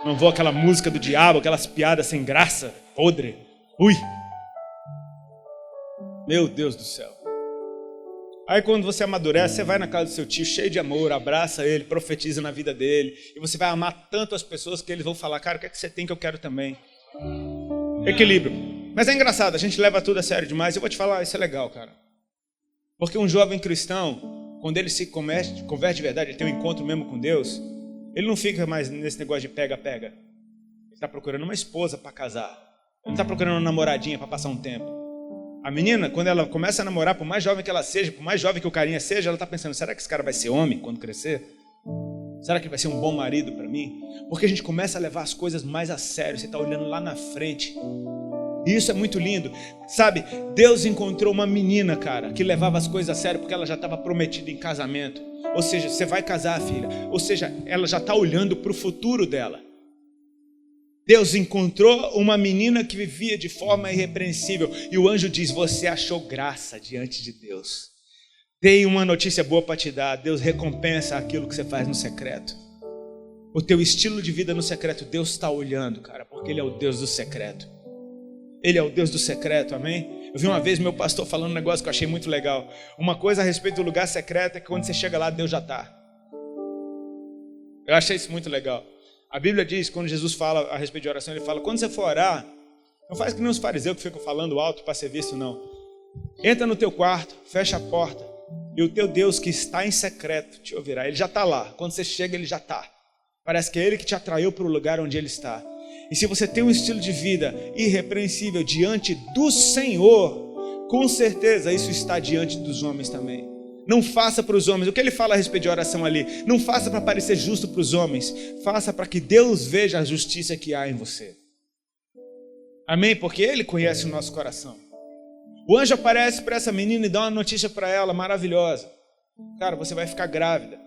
Não vou àquela música do diabo, aquelas piadas sem graça, podre. Ui! Meu Deus do céu. Aí quando você amadurece, você vai na casa do seu tio cheio de amor, abraça ele, profetiza na vida dele. E você vai amar tanto as pessoas que eles vão falar, cara, o que é que você tem que eu quero também? Equilíbrio. Mas é engraçado, a gente leva tudo a sério demais. Eu vou te falar, isso é legal, cara. Porque um jovem cristão, quando ele se converte de verdade, ele tem um encontro mesmo com Deus, ele não fica mais nesse negócio de pega-pega. Ele está procurando uma esposa para casar. Ele não está procurando uma namoradinha para passar um tempo. A menina, quando ela começa a namorar, por mais jovem que ela seja, por mais jovem que o carinha seja, ela está pensando, será que esse cara vai ser homem quando crescer? Será que ele vai ser um bom marido para mim? Porque a gente começa a levar as coisas mais a sério, você está olhando lá na frente. E isso é muito lindo, sabe? Deus encontrou uma menina, cara, que levava as coisas a sério porque ela já estava prometida em casamento. Ou seja, você vai casar, filha. Ou seja, ela já está olhando para o futuro dela. Deus encontrou uma menina que vivia de forma irrepreensível. E o anjo diz, você achou graça diante de Deus. Tem uma notícia boa para te dar. Deus recompensa aquilo que você faz no secreto. O teu estilo de vida no secreto, Deus está olhando, cara, porque Ele é o Deus do secreto. Ele é o Deus do secreto, amém? Eu vi uma vez meu pastor falando um negócio que eu achei muito legal. Uma coisa a respeito do lugar secreto é que quando você chega lá, Deus já está. Eu achei isso muito legal. A Bíblia diz, quando Jesus fala a respeito de oração, Ele fala, quando você for orar, não faz que nem os fariseus que ficam falando alto para ser visto, não. Entra no teu quarto, fecha a porta, e o teu Deus que está em secreto te ouvirá. Ele já está lá. Quando você chega, Ele já está. Parece que é Ele que te atraiu para o lugar onde Ele está. E se você tem um estilo de vida irrepreensível diante do Senhor, com certeza isso está diante dos homens também. Não faça para os homens, o que ele fala a respeito de oração ali, não faça para parecer justo para os homens, faça para que Deus veja a justiça que há em você. Amém? Porque Ele conhece o nosso coração. O anjo aparece para essa menina e dá uma notícia para ela maravilhosa. Cara, você vai ficar grávida.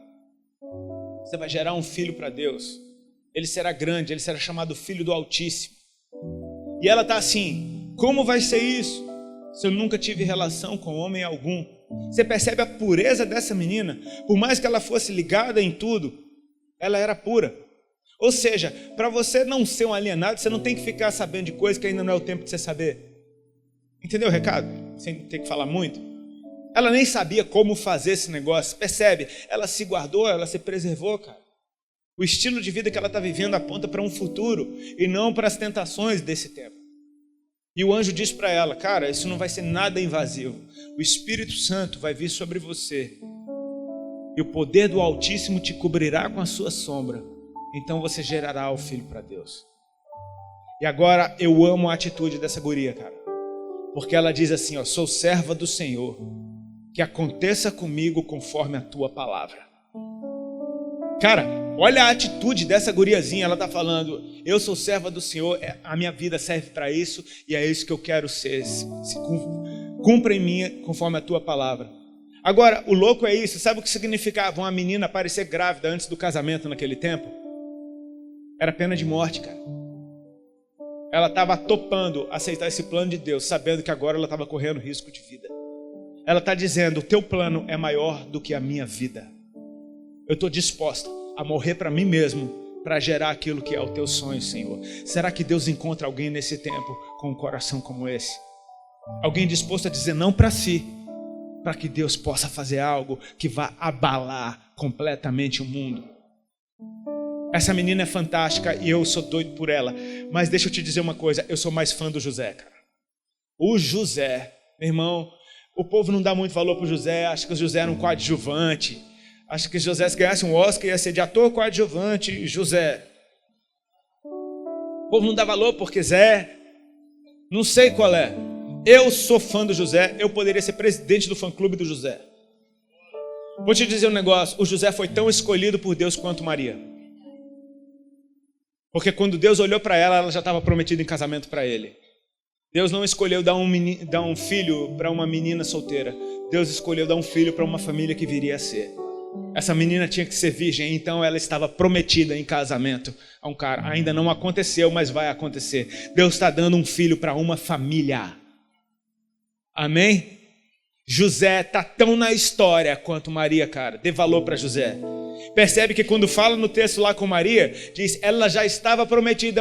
Você vai gerar um filho para Deus. Ele será grande, ele será chamado Filho do Altíssimo. E ela está assim, como vai ser isso? Se eu nunca tive relação com homem algum. Você percebe a pureza dessa menina? Por mais que ela fosse ligada em tudo, ela era pura. Ou seja, para você não ser um alienado, você não tem que ficar sabendo de coisas que ainda não é o tempo de você saber. Entendeu o recado? Sem ter que falar muito. Ela nem sabia como fazer esse negócio. Percebe? Ela se guardou, ela se preservou, cara. O estilo de vida que ela está vivendo aponta para um futuro e não para as tentações desse tempo. E o anjo diz para ela, cara, isso não vai ser nada invasivo. O Espírito Santo vai vir sobre você. E o poder do Altíssimo te cobrirá com a sua sombra. Então você gerará o filho para Deus. E agora eu amo a atitude dessa guria, cara. Porque ela diz assim, ó, sou serva do Senhor. Que aconteça comigo conforme a tua palavra. Cara, olha a atitude dessa guriazinha. Ela está falando, eu sou serva do Senhor, a minha vida serve para isso e é isso que eu quero ser. Cumpra em mim conforme a tua palavra. Agora, o louco é isso. Sabe o que significava uma menina aparecer grávida antes do casamento naquele tempo? Era pena de morte, cara. Ela estava topando aceitar esse plano de Deus, sabendo que agora ela estava correndo risco de vida. Ela está dizendo, o teu plano é maior do que a minha vida. Eu estou disposta a morrer para mim mesmo, para gerar aquilo que é o teu sonho, Senhor. Será que Deus encontra alguém nesse tempo com um coração como esse? Alguém disposto a dizer não para si, para que Deus possa fazer algo que vá abalar completamente o mundo. Essa menina é fantástica e eu sou doido por ela. Mas deixa eu te dizer uma coisa, eu sou mais fã do José, cara. O José, meu irmão, o povo não dá muito valor para o José, acha que o José era um coadjuvante. Acha que José, se ganhasse um Oscar, ia ser de ator coadjuvante, José. O povo não dá valor porque Zé, não sei qual é. Eu sou fã do José, eu poderia ser presidente do fã-clube do José. Vou te dizer um negócio, o José foi tão escolhido por Deus quanto Maria. Porque quando Deus olhou para ela, ela já estava prometida em casamento para ele. Deus não escolheu dar um filho para uma menina solteira. Deus escolheu dar um filho para uma família que viria a ser. Essa menina tinha que ser virgem, então ela estava prometida em casamento a um cara. Ainda não aconteceu, mas vai acontecer. Deus está dando um filho para uma família. Amém? José está tão na história quanto Maria, cara. Dê valor para José. Percebe que quando fala no texto lá com Maria, diz, ela já estava prometida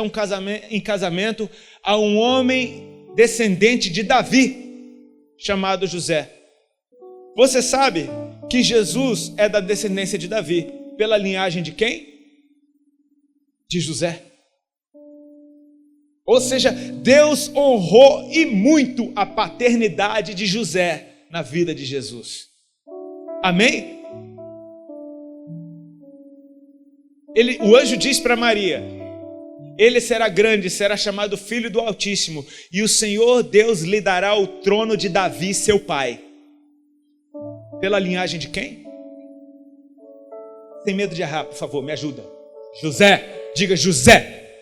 em casamento a um homem descendente de Davi, chamado José. Você sabe que Jesus é da descendência de Davi, pela linhagem de quem? De José. Ou seja, Deus honrou e muito a paternidade de José na vida de Jesus. Amém? O anjo diz para Maria, ele será grande, será chamado Filho do Altíssimo, e o Senhor Deus lhe dará o trono de Davi, seu pai. Pela linhagem de quem? Sem medo de errar, por favor, me ajuda. José, diga José.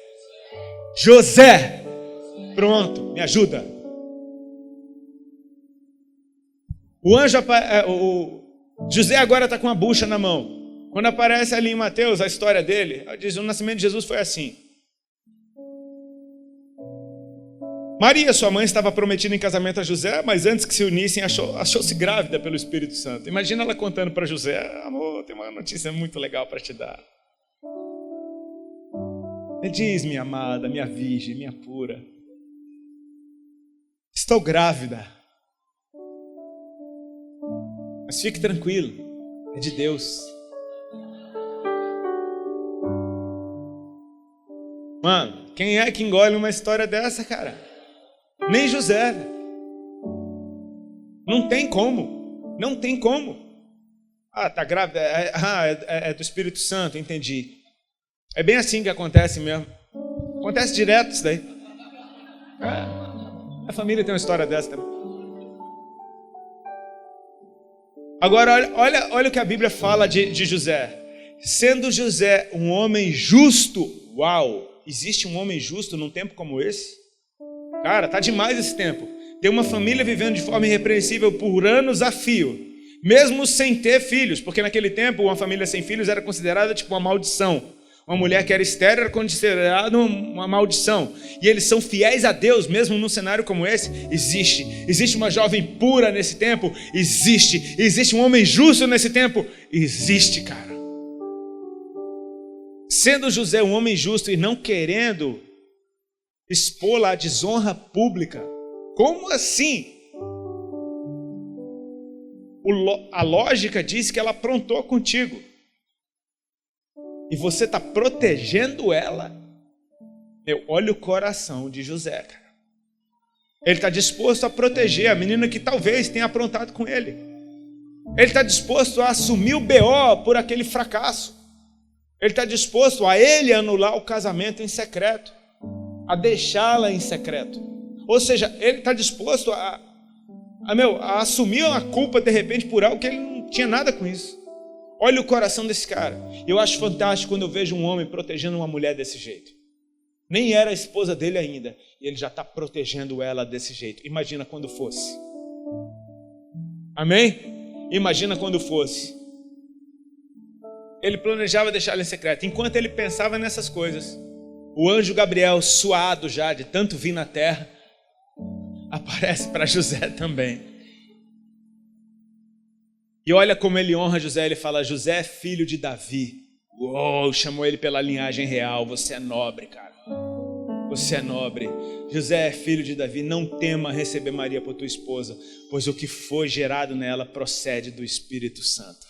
José. Pronto, me ajuda. José agora está com a bucha na mão. Quando aparece ali em Mateus a história dele, diz, o nascimento de Jesus foi assim. Maria, sua mãe, estava prometida em casamento a José, mas antes que se unissem, achou-se grávida pelo Espírito Santo. Imagina ela contando para José, amor, tem uma notícia muito legal para te dar. Ele diz, minha amada, minha virgem, minha pura, estou grávida. Mas fique tranquilo, é de Deus. Mano, quem é que engole uma história dessa, cara? Nem José. Não tem como. Não tem como. Ah, tá grávida? É do Espírito Santo, entendi. É bem assim que acontece mesmo. Acontece direto isso daí. A família tem uma história dessa também. Agora, olha o que a Bíblia fala de José. Sendo José um homem justo, uau! Existe um homem justo num tempo como esse? Cara, tá demais esse tempo. Tem uma família vivendo de forma irrepreensível por anos a fio, mesmo sem ter filhos, porque naquele tempo uma família sem filhos era considerada tipo uma maldição. Uma mulher que era estéril era considerada uma maldição. E eles são fiéis a Deus, mesmo num cenário como esse? Existe. Existe uma jovem pura nesse tempo? Existe. Existe um homem justo nesse tempo? Existe, cara. Sendo José um homem justo e não querendo expô-la à desonra pública. Como assim? A lógica diz que ela aprontou contigo. E você está protegendo ela. Olha o coração de José, cara. Ele está disposto a proteger a menina que talvez tenha aprontado com ele. Ele está disposto a assumir o BO por aquele fracasso. Ele está disposto a ele anular o casamento em secreto. A deixá-la em secreto. Ou seja, ele está disposto a assumir a culpa de repente por algo que ele não tinha nada com isso. Olha o coração desse cara. Eu acho fantástico quando eu vejo um homem protegendo uma mulher desse jeito. Nem era a esposa dele ainda, e ele já está protegendo ela desse jeito. Imagina quando fosse. Amém? Imagina quando fosse. Ele planejava deixar ela em secreto. Enquanto ele pensava nessas coisas, o anjo Gabriel, suado já de tanto vir na terra, aparece para José também. E olha como ele honra José. Ele fala: José, filho de Davi. Uou, chamou ele pela linhagem real. Você é nobre, cara. Você é nobre. José é filho de Davi. Não tema receber Maria por tua esposa, pois o que foi gerado nela procede do Espírito Santo.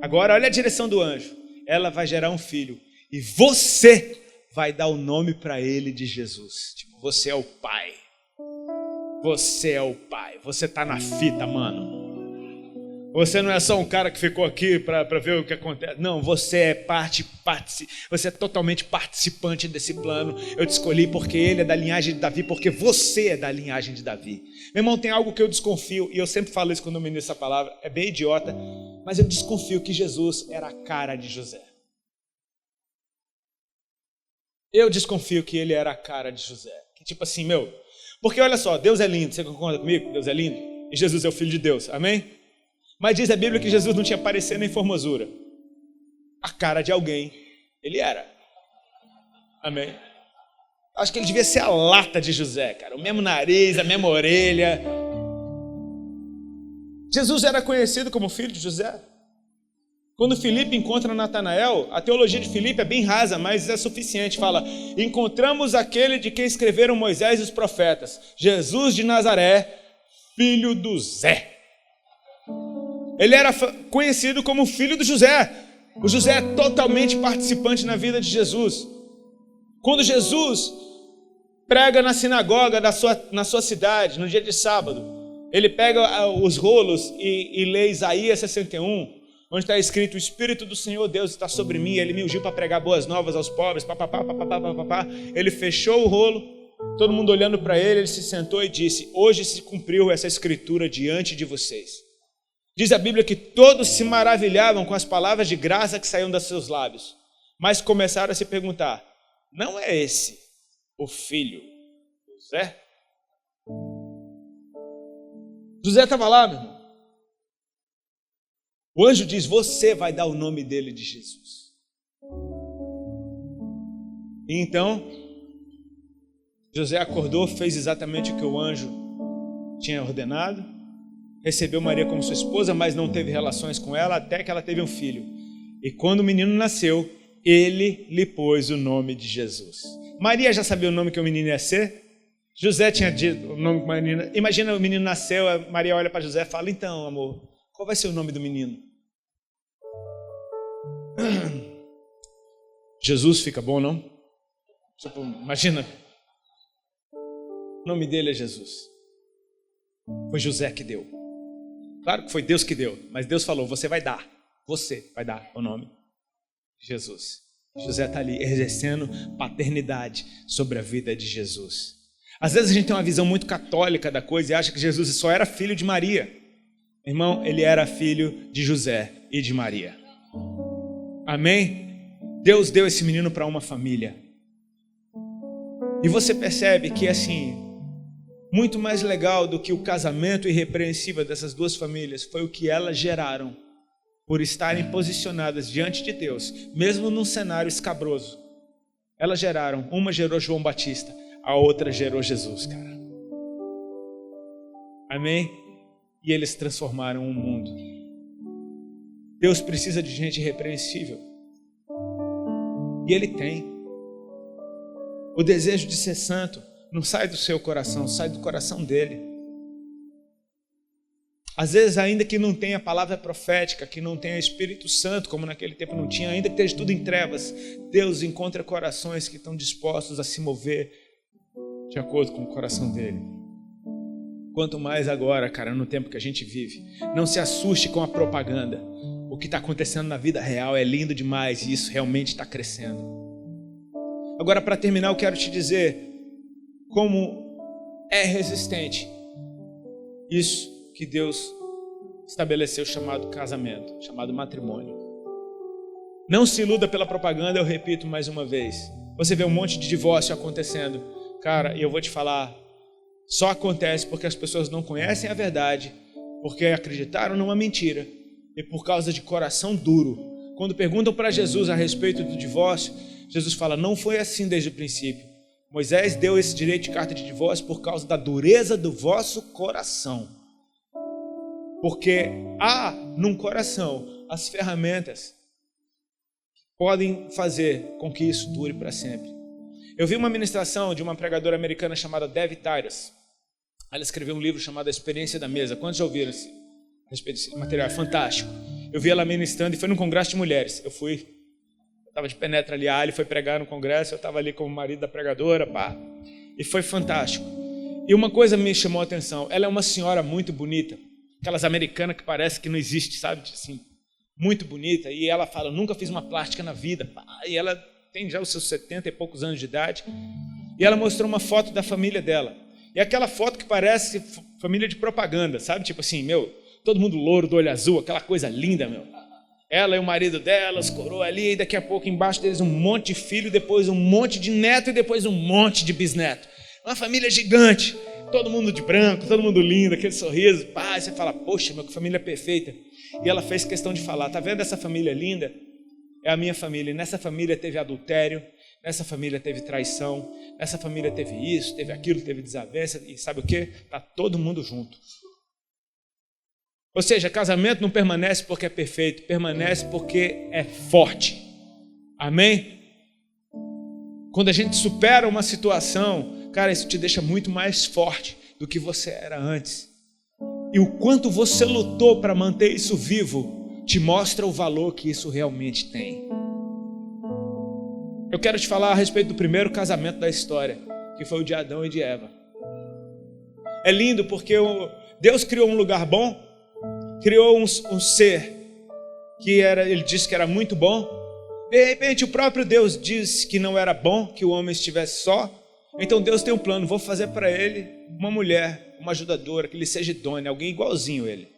Agora olha a direção do anjo. Ela vai gerar um filho e você vai dar o nome para ele de Jesus. Tipo, você é o pai. Você é o pai. Você tá na fita, mano. Você não é só um cara que ficou aqui para ver o que acontece. Não, você é você é totalmente participante desse plano. Eu te escolhi porque ele é da linhagem de Davi, porque você é da linhagem de Davi. Meu irmão, tem algo que eu desconfio, e eu sempre falo isso quando eu ministro essa palavra, é bem idiota, mas eu desconfio que Jesus era a cara de José. Eu desconfio que ele era a cara de José. Que tipo assim, porque olha só, Deus é lindo, você concorda comigo? Deus é lindo, e Jesus é o Filho de Deus, amém? Mas diz a Bíblia que Jesus não tinha parecer nem formosura. A cara de alguém, ele era. Amém? Acho que ele devia ser a lata de José, cara. O mesmo nariz, a mesma orelha. Jesus era conhecido como filho de José. Quando Filipe encontra Natanael, a teologia de Filipe é bem rasa, mas é suficiente. Fala: encontramos aquele de quem escreveram Moisés e os profetas, Jesus de Nazaré, filho do Zé. Ele era conhecido como filho de José. O José é totalmente participante na vida de Jesus. Quando Jesus prega na sinagoga na sua cidade, no dia de sábado, ele pega os rolos e lê Isaías 61, onde está escrito: o Espírito do Senhor Deus está sobre mim, ele me ungiu para pregar boas novas aos pobres, papapá. Ele fechou o rolo, todo mundo olhando para ele se sentou e disse: hoje se cumpriu essa escritura diante de vocês. Diz a Bíblia que todos se maravilhavam com as palavras de graça que saíam dos seus lábios, mas começaram a se perguntar: não é esse o filho de José? José estava lá, meu irmão. O anjo diz: você vai dar o nome dele de Jesus. E então, José acordou, fez exatamente o que o anjo tinha ordenado. Recebeu Maria como sua esposa, mas não teve relações com ela até que ela teve um filho. E quando o menino nasceu, ele lhe pôs o nome de Jesus. Maria já sabia o nome que o menino ia ser? José tinha dito o nome que o menino... Imagina, o menino nasceu, a Maria olha para José e fala: então, amor, qual vai ser o nome do menino? Jesus fica bom, não? Tipo, imagina. O nome dele é Jesus. Foi José que deu. Claro que foi Deus que deu, mas Deus falou: você vai dar o nome de Jesus. José está ali exercendo paternidade sobre a vida de Jesus. Às vezes a gente tem uma visão muito católica da coisa e acha que Jesus só era filho de Maria. Irmão, ele era filho de José e de Maria. Amém? Deus deu esse menino para uma família. E você percebe que assim, muito mais legal do que o casamento irrepreensível dessas duas famílias foi o que elas geraram. por estarem posicionadas diante de Deus, mesmo num cenário escabroso, elas geraram, uma gerou João Batista, a outra gerou Jesus, cara. Amém? E eles transformaram o mundo. Deus precisa de gente irrepreensível. E Ele tem. O desejo de ser santo não sai do seu coração, sai do coração dele. Às vezes, ainda que não tenha palavra profética, que não tenha Espírito Santo, como naquele tempo não tinha, ainda que esteja tudo em trevas, Deus encontra corações que estão dispostos a se mover de acordo com o coração dele. Quanto mais agora, cara, no tempo que a gente vive. Não se assuste com a propaganda. O que está acontecendo na vida real é lindo demais e isso realmente está crescendo. Agora, para terminar, eu quero te dizer como é resistente isso que Deus estabeleceu, chamado casamento, chamado matrimônio. Não se iluda pela propaganda, eu repito mais uma vez. Você vê um monte de divórcio acontecendo. Cara, e eu vou te falar, só acontece porque as pessoas não conhecem a verdade, porque acreditaram numa mentira e por causa de coração duro. Quando perguntam para Jesus a respeito do divórcio, Jesus fala, não foi assim desde o princípio. Moisés deu esse direito de carta de divórcio por causa da dureza do vosso coração. Porque há num coração as ferramentas que podem fazer com que isso dure para sempre. Eu vi uma ministração de uma pregadora americana chamada Dev Tyrus. Ela escreveu um livro chamado A Experiência da Mesa. Quantos já ouviram esse material? É fantástico. Eu vi ela ministrando e foi num congresso de mulheres. Eu estava de penetra ali, ele foi pregar no congresso, eu estava ali como marido da pregadora, pá. E foi fantástico. E uma coisa me chamou a atenção, ela é uma senhora muito bonita, aquelas americanas que parece que não existe, sabe? Assim, muito bonita. E ela fala, nunca fiz uma plástica na vida. Pá. E ela tem já os seus 70 e poucos anos de idade. E ela mostrou uma foto da família dela. E aquela foto que parece família de propaganda, sabe? Tipo assim, todo mundo louro, do olho azul, aquela coisa linda, Ela e o marido dela, os coroa ali, e daqui a pouco embaixo deles um monte de filho, depois um monte de neto e depois um monte de bisneto. Uma família gigante, todo mundo de branco, todo mundo lindo, aquele sorriso, pá, e você fala, poxa, que família perfeita. E ela fez questão de falar, tá vendo essa família linda? É a minha família, e nessa família teve adultério, nessa família teve traição, nessa família teve isso, teve aquilo, teve desavença, e sabe o quê? Tá todo mundo junto. Ou seja, casamento não permanece porque é perfeito, permanece porque é forte. Amém? Quando a gente supera uma situação, cara, isso te deixa muito mais forte do que você era antes. E o quanto você lutou para manter isso vivo, te mostra o valor que isso realmente tem. Eu quero te falar a respeito do primeiro casamento da história, que foi o de Adão e de Eva. É lindo porque Deus criou um lugar bom, criou um ser que ele disse que era muito bom. De repente o próprio Deus disse que não era bom que o homem estivesse só. Então Deus tem um plano, vou fazer para ele uma mulher, uma ajudadora, que ele seja idônea, alguém igualzinho a ele.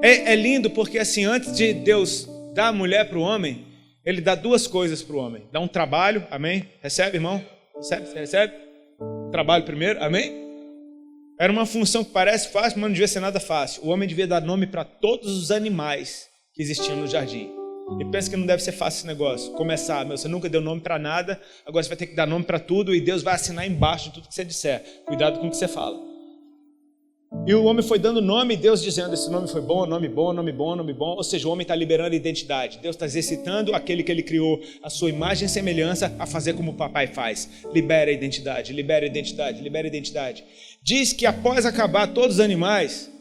É lindo porque assim, antes de Deus dar a mulher para o homem, ele dá duas coisas para o homem. Dá um trabalho, amém? Recebe, irmão? Recebe? Trabalho primeiro, amém? Era uma função que parece fácil, mas não devia ser nada fácil. O homem devia dar nome para todos os animais que existiam no jardim. E pensa que não deve ser fácil esse negócio. Começar, você nunca deu nome para nada, agora você vai ter que dar nome para tudo e Deus vai assinar embaixo de tudo que você disser. Cuidado com o que você fala. E o homem foi dando nome e Deus dizendo, esse nome foi bom, nome bom, nome bom, nome bom. Ou seja, o homem está liberando a identidade. Deus está exercitando aquele que ele criou, a sua imagem e semelhança, a fazer como o papai faz. Libera a identidade, libera a identidade, libera a identidade. Diz que após acabar todos os animais,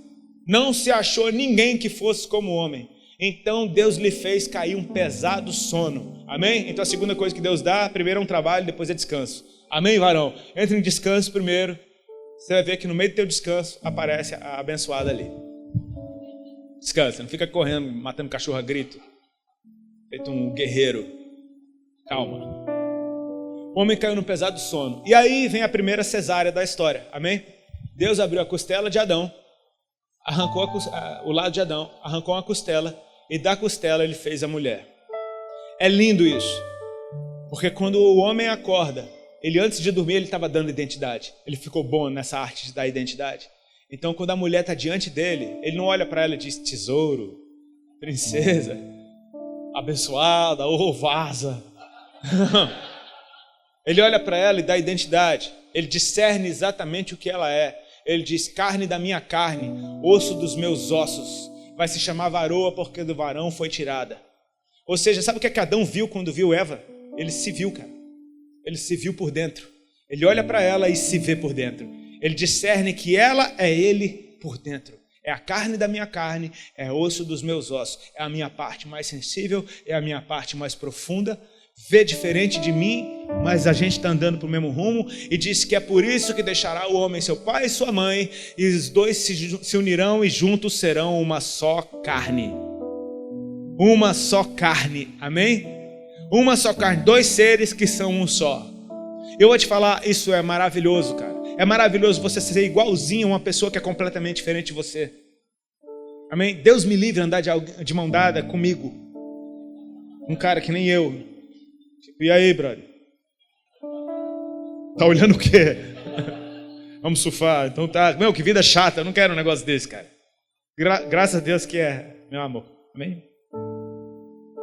não se achou ninguém que fosse como o homem. Então Deus lhe fez cair um pesado sono. Amém? Então a segunda coisa que Deus dá, primeiro é um trabalho, depois é descanso. Amém, varão? Entra em descanso primeiro. Você vai ver que no meio do teu descanso aparece a abençoada ali. Descansa, não fica correndo, matando cachorro a grito. Feito um guerreiro. Calma. O homem caiu num pesado sono. E aí vem a primeira cesárea da história. Amém? Deus abriu a costela de Adão, arrancou o lado de Adão, arrancou uma costela, e da costela ele fez a mulher. É lindo isso. Porque quando o homem acorda, ele antes de dormir ele estava dando identidade. Ele ficou bom nessa arte de dar identidade. Então quando a mulher está diante dele, ele não olha para ela e diz tesouro, princesa, abençoada ou vaza. Ele olha para ela e dá identidade. Ele discerne exatamente o que ela é. Ele diz: carne da minha carne, osso dos meus ossos. Vai se chamar varoa porque do varão foi tirada. Ou seja, sabe o que é que Adão viu quando viu Eva? Ele se viu, cara. Ele se viu por dentro. Ele olha para ela e se vê por dentro. Ele discerne que ela é ele por dentro. É a carne da minha carne, é osso dos meus ossos. É a minha parte mais sensível, é a minha parte mais profunda. Vê diferente de mim, mas a gente está andando para o mesmo rumo. E diz que é por isso que deixará o homem seu pai e sua mãe, e os dois se unirão e juntos serão uma só carne. Uma só carne, amém? Uma só carne, dois seres que são um só. Eu vou te falar, isso é maravilhoso, cara. É maravilhoso você ser igualzinho a uma pessoa que é completamente diferente de você. Amém? Deus me livre de andar de mão dada comigo. Um cara que nem eu. Tipo, e aí, brother? Tá olhando o quê? Vamos surfar. Então tá. Meu, que vida chata. Eu não quero um negócio desse, cara. Graças a Deus que é, meu amor. Amém?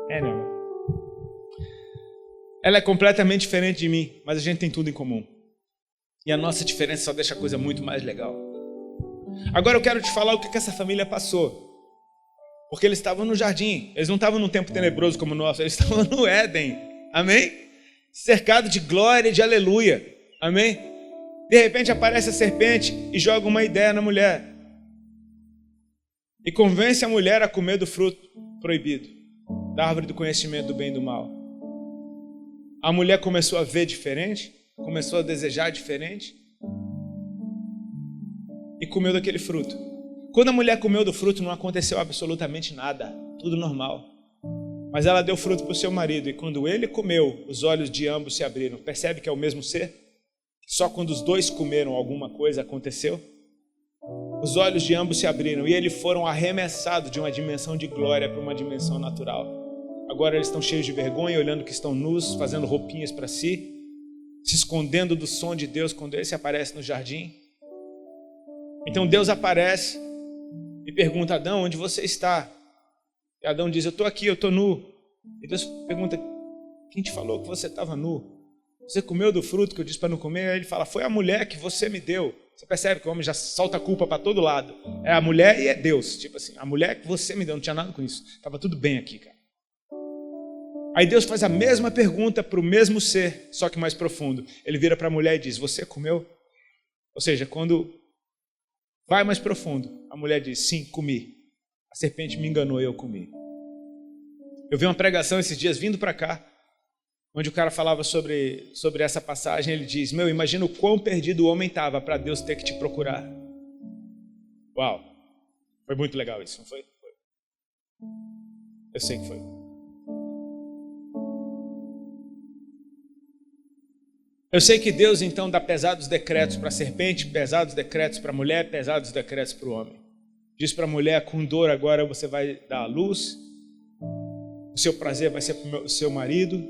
É, meu amor. Ela é completamente diferente de mim, mas a gente tem tudo em comum. E a nossa diferença só deixa a coisa muito mais legal. Agora eu quero te falar o que essa família passou. Porque eles estavam no jardim. Eles não estavam num tempo tenebroso como o nosso. Eles estavam no Éden. Amém? Cercado de glória e de aleluia. Amém? De repente aparece a serpente e joga uma ideia na mulher. E convence a mulher a comer do fruto proibido, da árvore do conhecimento do bem e do mal. A mulher começou a ver diferente, começou a desejar diferente e comeu daquele fruto. Quando a mulher comeu do fruto, não aconteceu absolutamente nada, tudo normal. Mas ela deu fruto para o seu marido, e quando ele comeu, os olhos de ambos se abriram. Percebe que é o mesmo ser? Só quando os dois comeram alguma coisa aconteceu? Os olhos de ambos se abriram e eles foram arremessados de uma dimensão de glória para uma dimensão natural. Agora eles estão cheios de vergonha, olhando que estão nus, fazendo roupinhas para si, se escondendo do som de Deus quando esse aparece no jardim. Então Deus aparece e pergunta: Adão, onde você está? E Adão diz: eu estou aqui, eu estou nu. E Deus pergunta: quem te falou que você estava nu? Você comeu do fruto que eu disse para não comer? Aí ele fala: foi a mulher que você me deu. Você percebe que o homem já solta a culpa para todo lado. É a mulher e é Deus. Tipo assim, a mulher que você me deu, não tinha nada com isso. Estava tudo bem aqui, cara. Aí Deus faz a mesma pergunta para o mesmo ser, só que mais profundo. Ele vira para a mulher e diz: você comeu? Ou seja, quando vai mais profundo, a mulher diz: sim, comi. A serpente me enganou e eu comi. Eu vi uma pregação esses dias vindo para cá, onde o cara falava sobre essa passagem. Ele diz: meu, imagina o quão perdido o homem estava para Deus ter que te procurar. Uau, foi muito legal isso, não foi? Foi. Eu sei que foi. Eu sei que Deus então dá pesados decretos para a serpente, pesados decretos para a mulher, pesados decretos para o homem. Diz para a mulher: com dor agora você vai dar à luz, o seu prazer vai ser para o seu marido.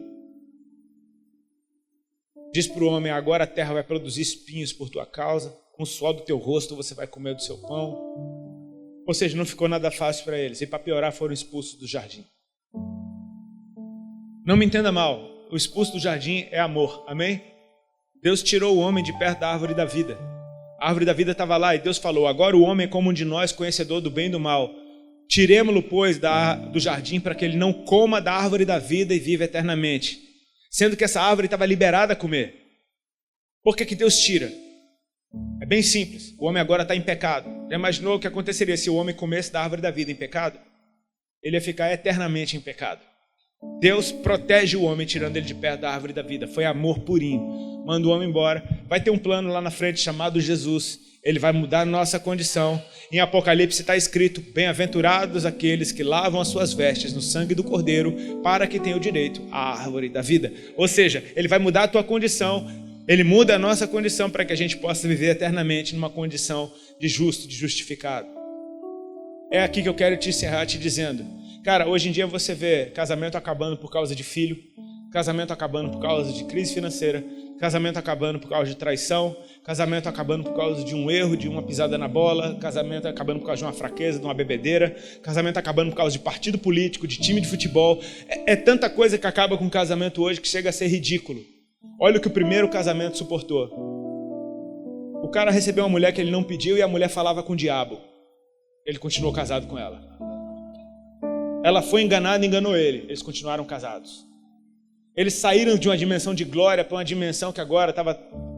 Diz para o homem: agora a terra vai produzir espinhos por tua causa, com o suor do teu rosto você vai comer do seu pão. Ou seja, não ficou nada fácil para eles, e para piorar foram expulsos do jardim. Não me entenda mal, o expulso do jardim é amor, amém? Deus tirou o homem de perto da árvore da vida. A árvore da vida estava lá e Deus falou: agora o homem é como um de nós, conhecedor do bem e do mal. Tiremo-lo, pois, do jardim para que ele não coma da árvore da vida e viva eternamente. Sendo que essa árvore estava liberada a comer. Por que Deus tira? É bem simples. O homem agora está em pecado. Já imaginou o que aconteceria se o homem comesse da árvore da vida em pecado? Ele ia ficar eternamente em pecado. Deus protege o homem tirando ele de perto da árvore da vida. Foi amor purinho. Manda o homem embora. Vai ter um plano lá na frente chamado Jesus. Ele vai mudar a nossa condição. Em Apocalipse está escrito: bem-aventurados aqueles que lavam as suas vestes no sangue do Cordeiro, para que tenham direito à árvore da vida. Ou seja, ele vai mudar a tua condição. Ele muda a nossa condição para que a gente possa viver eternamente numa condição de justo, de justificado. É aqui que eu quero te encerrar te dizendo: cara, hoje em dia você vê casamento acabando por causa de filho, casamento acabando por causa de crise financeira, casamento acabando por causa de traição, casamento acabando por causa de um erro, de uma pisada na bola, casamento acabando por causa de uma fraqueza, de uma bebedeira, casamento acabando por causa de partido político, de time de futebol. É tanta coisa que acaba com o casamento hoje que chega a ser ridículo. Olha o que o primeiro casamento suportou. O cara recebeu uma mulher que ele não pediu e a mulher falava com o diabo. Ele continuou casado com ela. Ela foi enganada e enganou ele. Eles continuaram casados. Eles saíram de uma dimensão de glória para uma dimensão que agora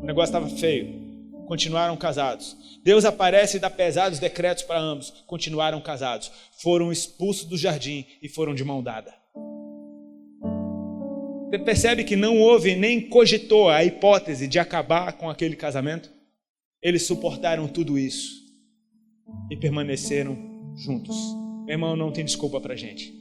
o negócio estava feio. Continuaram casados. Deus aparece e dá pesados decretos para ambos. Continuaram casados. Foram expulsos do jardim e foram de mão dada. Você percebe que não houve nem cogitou a hipótese de acabar com aquele casamento? Eles suportaram tudo isso e permaneceram juntos. Meu irmão, não tem desculpa para a gente.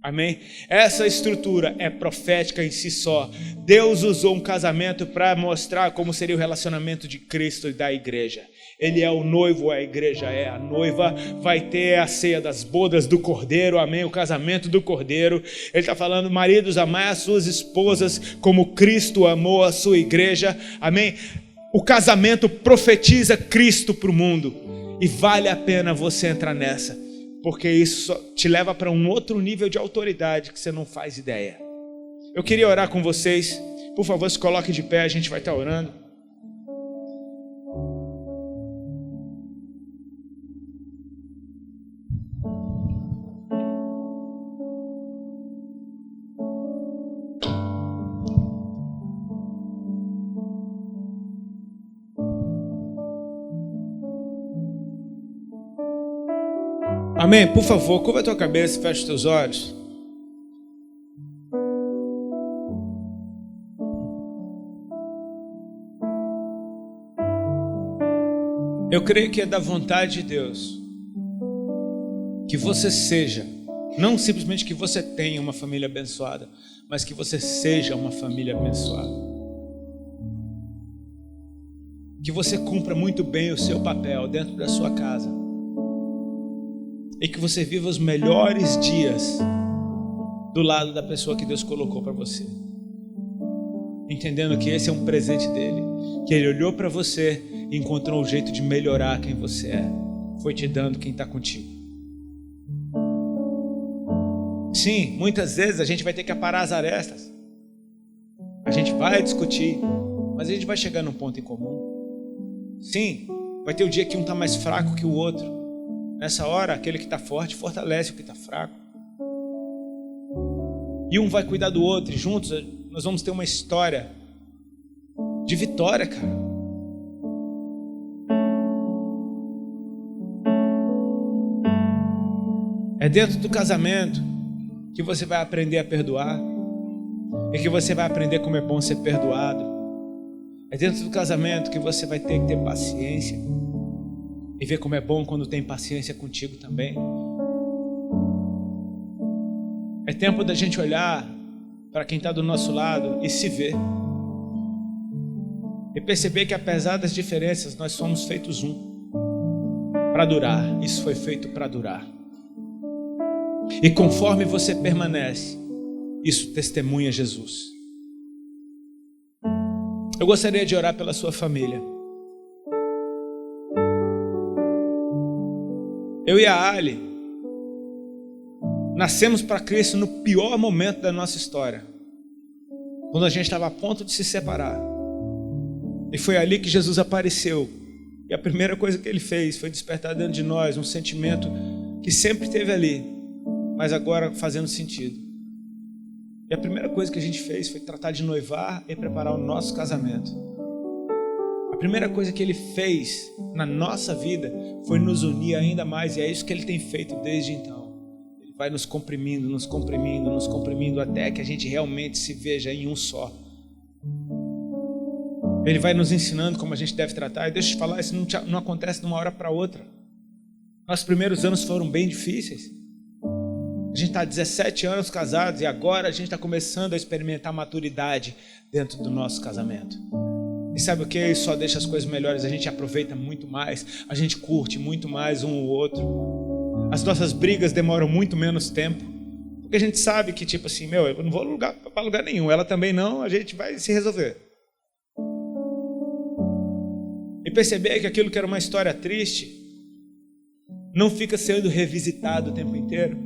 Amém? Essa estrutura é profética em si só. Deus usou um casamento para mostrar como seria o relacionamento de Cristo e da igreja. Ele é o noivo, a igreja é a noiva. Vai ter a ceia das bodas do Cordeiro, amém? O casamento do Cordeiro. Ele está falando, maridos, amai as suas esposas como Cristo amou a sua igreja, amém? O casamento profetiza Cristo para o mundo. E vale a pena você entrar nessa. Porque isso te leva para um outro nível de autoridade que você não faz ideia. Eu queria orar com vocês. Por favor, se coloque de pé, a gente vai estar orando. Amém? Por favor, curva a tua cabeça e fecha os teus olhos. Eu creio que é da vontade de Deus que você seja, não simplesmente que você tenha uma família abençoada, mas que você seja uma família abençoada. Que você cumpra muito bem o seu papel dentro da sua casa. E que você viva os melhores dias do lado da pessoa que Deus colocou para você. Entendendo que esse é um presente dele. Que ele olhou para você e encontrou um jeito de melhorar quem você é. Foi te dando quem está contigo. Sim, muitas vezes a gente vai ter que aparar as arestas. A gente vai discutir, mas a gente vai chegar num ponto em comum. Sim, vai ter o dia que um está mais fraco que o outro. Nessa hora, aquele que está forte fortalece o que está fraco. E um vai cuidar do outro, e juntos nós vamos ter uma história de vitória, cara. É dentro do casamento que você vai aprender a perdoar. E que você vai aprender como é bom ser perdoado. É dentro do casamento que você vai ter que ter paciência. E ver como é bom quando tem paciência contigo também. É tempo da gente olhar para quem está do nosso lado e se ver. E perceber que apesar das diferenças, nós somos feitos um. Para durar. Isso foi feito para durar. E conforme você permanece, isso testemunha Jesus. Eu gostaria de orar pela sua família. Eu e a Ali nascemos para Cristo no pior momento da nossa história, quando a gente estava a ponto de se separar. E foi ali que Jesus apareceu. E a primeira coisa que ele fez foi despertar dentro de nós um sentimento que sempre esteve ali, mas agora fazendo sentido. E a primeira coisa que a gente fez foi tratar de noivar e preparar o nosso casamento. A primeira coisa que ele fez na nossa vida foi nos unir ainda mais, e é isso que ele tem feito desde então. Ele vai nos comprimindo, nos comprimindo, nos comprimindo, até que a gente realmente se veja em um só. Ele vai nos ensinando como a gente deve tratar, e deixa eu te falar, isso não acontece de uma hora para outra. Nossos primeiros anos foram bem difíceis. A gente está há 17 anos casados, e agora a gente está começando a experimentar maturidade dentro do nosso casamento. E sabe o que? Isso só deixa as coisas melhores. A gente aproveita muito mais, a gente curte muito mais um ou outro. As nossas brigas demoram muito menos tempo, porque a gente sabe que tipo assim, eu não vou para lugar nenhum, ela também não, a gente vai se resolver. e perceber que aquilo que era uma história triste não fica sendo revisitado o tempo inteiro.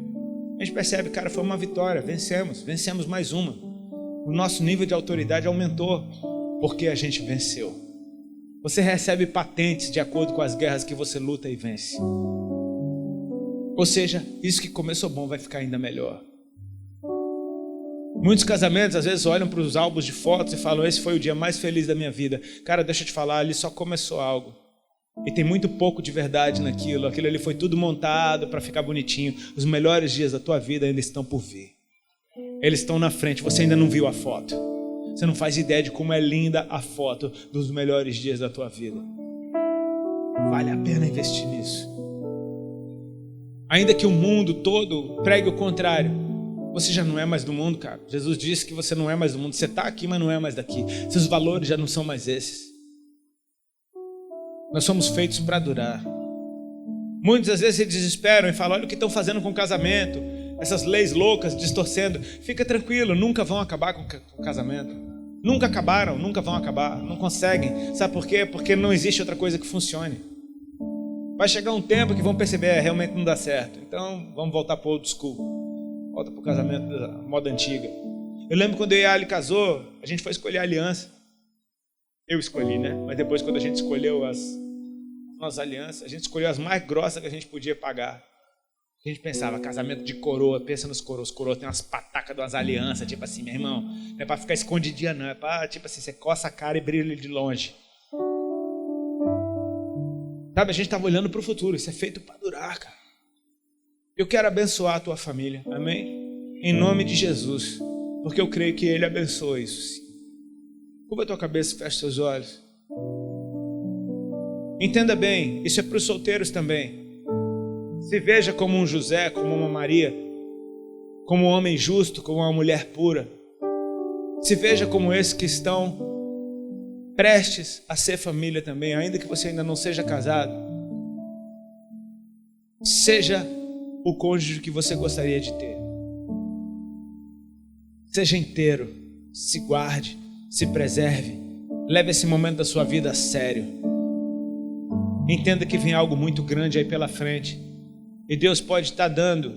A gente percebe, cara, foi uma vitória, vencemos mais uma. O nosso nível de autoridade aumentou porque a gente venceu. Você recebe patentes de acordo com as guerras que você luta e vence. Ou seja, isso que começou bom vai ficar ainda melhor. Muitos casamentos às vezes olham para os álbuns de fotos e falam: esse foi o dia mais feliz da minha vida. Cara, deixa eu te falar, ali só começou algo. E tem muito pouco de verdade naquilo. Aquilo ali foi tudo montado para ficar bonitinho. Os melhores dias da tua vida ainda estão por vir. Eles estão na frente, você ainda não viu a foto. Você não faz ideia de como é linda a foto dos melhores dias da tua vida. Vale a pena investir nisso. Ainda que o mundo todo pregue o contrário, você já não é mais do mundo, cara. Jesus disse que você não é mais do mundo. Você está aqui, mas não é mais daqui. Seus valores já não são mais esses. Nós somos feitos para durar. Muitas às vezes se desesperam e falam: olha o que estão fazendo com o casamento. Essas leis loucas, distorcendo. Fica tranquilo, nunca vão acabar com o casamento. Nunca acabaram, nunca vão acabar. Não conseguem. Sabe por quê? Porque não existe outra coisa que funcione. Vai chegar um tempo que vão perceber: realmente não dá certo. Então vamos voltar para o old school. Volta para o casamento da moda antiga. Eu lembro quando eu e a Ali casou, a gente foi escolher a aliança. Eu escolhi, né? Mas depois, quando a gente escolheu as nossas alianças, a gente escolheu as mais grossas que a gente podia pagar. A gente pensava: casamento de coroa, pensa nos coroas. Os coroas tem umas patacas de umas alianças, tipo assim, meu irmão, não é para ficar escondidinha não, é para, tipo assim, você coça a cara e brilha de longe. Sabe, a gente estava olhando para o futuro, isso é feito para durar, cara. Eu quero abençoar a tua família, amém? Em nome de Jesus, porque eu creio que Ele abençoa isso sim. Curva a tua cabeça e fecha seus olhos. Entenda bem, isso é para os solteiros também. Se veja como um José, como uma Maria, como um homem justo, como uma mulher pura. Se veja como esses que estão prestes a ser família também, ainda que você ainda não seja casado. Seja o cônjuge que você gostaria de ter. Seja inteiro, se guarde, se preserve, leve esse momento da sua vida a sério. Entenda que vem algo muito grande aí pela frente. E Deus pode estar dando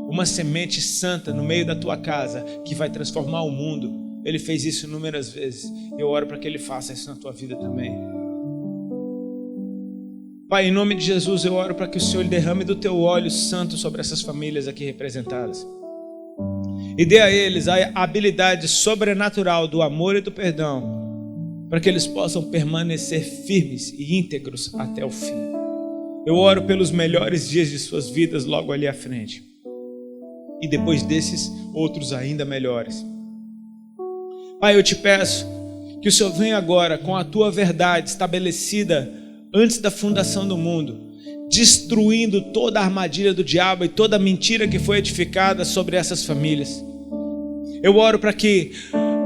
uma semente santa no meio da tua casa que vai transformar o mundo. Ele fez isso inúmeras vezes. Eu oro para que Ele faça isso na tua vida também. Pai, em nome de Jesus, eu oro para que o Senhor derrame do teu óleo santo sobre essas famílias aqui representadas. E dê a eles a habilidade sobrenatural do amor e do perdão, para que eles possam permanecer firmes e íntegros até o fim. Eu oro pelos melhores dias de suas vidas logo ali à frente. E depois desses, outros ainda melhores. Pai, eu te peço que o Senhor venha agora com a tua verdade estabelecida antes da fundação do mundo, destruindo toda a armadilha do diabo e toda a mentira que foi edificada sobre essas famílias. Eu oro para que,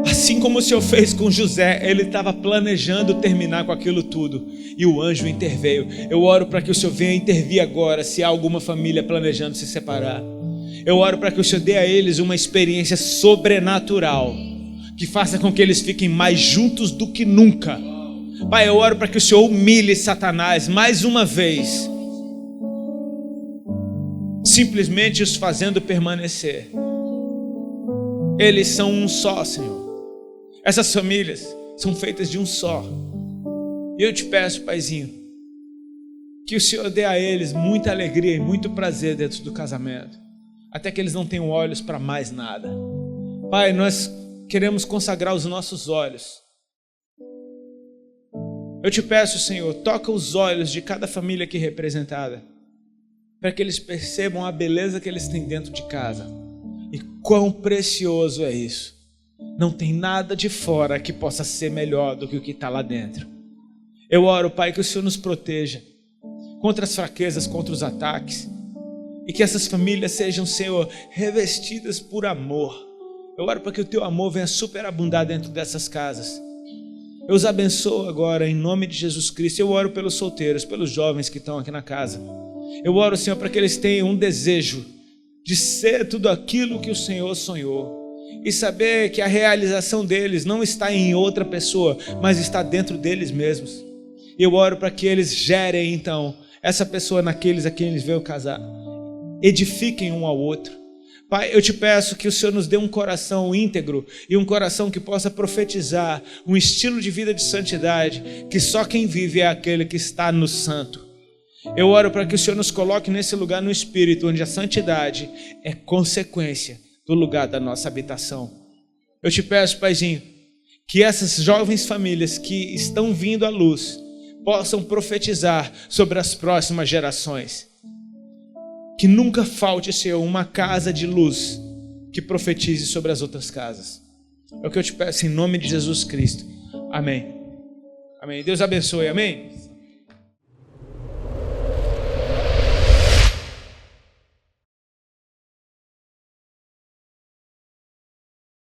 assim como o Senhor fez com José, ele estava planejando terminar com aquilo tudo e o anjo interveio. Eu oro para que o Senhor venha intervir agora se há alguma família planejando se separar. Eu oro para que o Senhor dê a eles uma experiência sobrenatural que faça com que eles fiquem mais juntos do que nunca. Pai, eu oro para que o Senhor humilhe Satanás mais uma vez, simplesmente os fazendo permanecer. Eles são um só, Senhor. Essas famílias são feitas de um só. E eu te peço, Paizinho, que o Senhor dê a eles muita alegria e muito prazer dentro do casamento, até que eles não tenham olhos para mais nada. Pai, nós queremos consagrar os nossos olhos. Eu te peço, Senhor, toca os olhos de cada família aqui representada, para que eles percebam a beleza que eles têm dentro de casa. E quão precioso é isso. Não tem nada de fora que possa ser melhor do que o que está lá dentro. Eu oro, Pai, que o Senhor nos proteja contra as fraquezas, contra os ataques, e que essas famílias sejam, Senhor, revestidas por amor. Eu oro para que o teu amor venha superabundar dentro dessas casas. Eu os abençoo agora em nome de Jesus Cristo. Eu oro pelos solteiros, pelos jovens que estão aqui na casa. Eu oro, Senhor, para que eles tenham um desejo de ser tudo aquilo que o Senhor sonhou e saber que a realização deles não está em outra pessoa, mas está dentro deles mesmos. Eu oro para que eles gerem, então, essa pessoa naqueles a quem eles veem casar. Edifiquem um ao outro. Pai, eu te peço que o Senhor nos dê um coração íntegro e um coração que possa profetizar um estilo de vida de santidade, que só quem vive é aquele que está no santo. Eu oro para que o Senhor nos coloque nesse lugar no Espírito, onde a santidade é consequência do lugar da nossa habitação. Eu te peço, Paizinho, que essas jovens famílias que estão vindo à luz possam profetizar sobre as próximas gerações. Que nunca falte, Senhor, uma casa de luz que profetize sobre as outras casas. É o que eu te peço em nome de Jesus Cristo. Amém. Amém. Deus abençoe. Amém.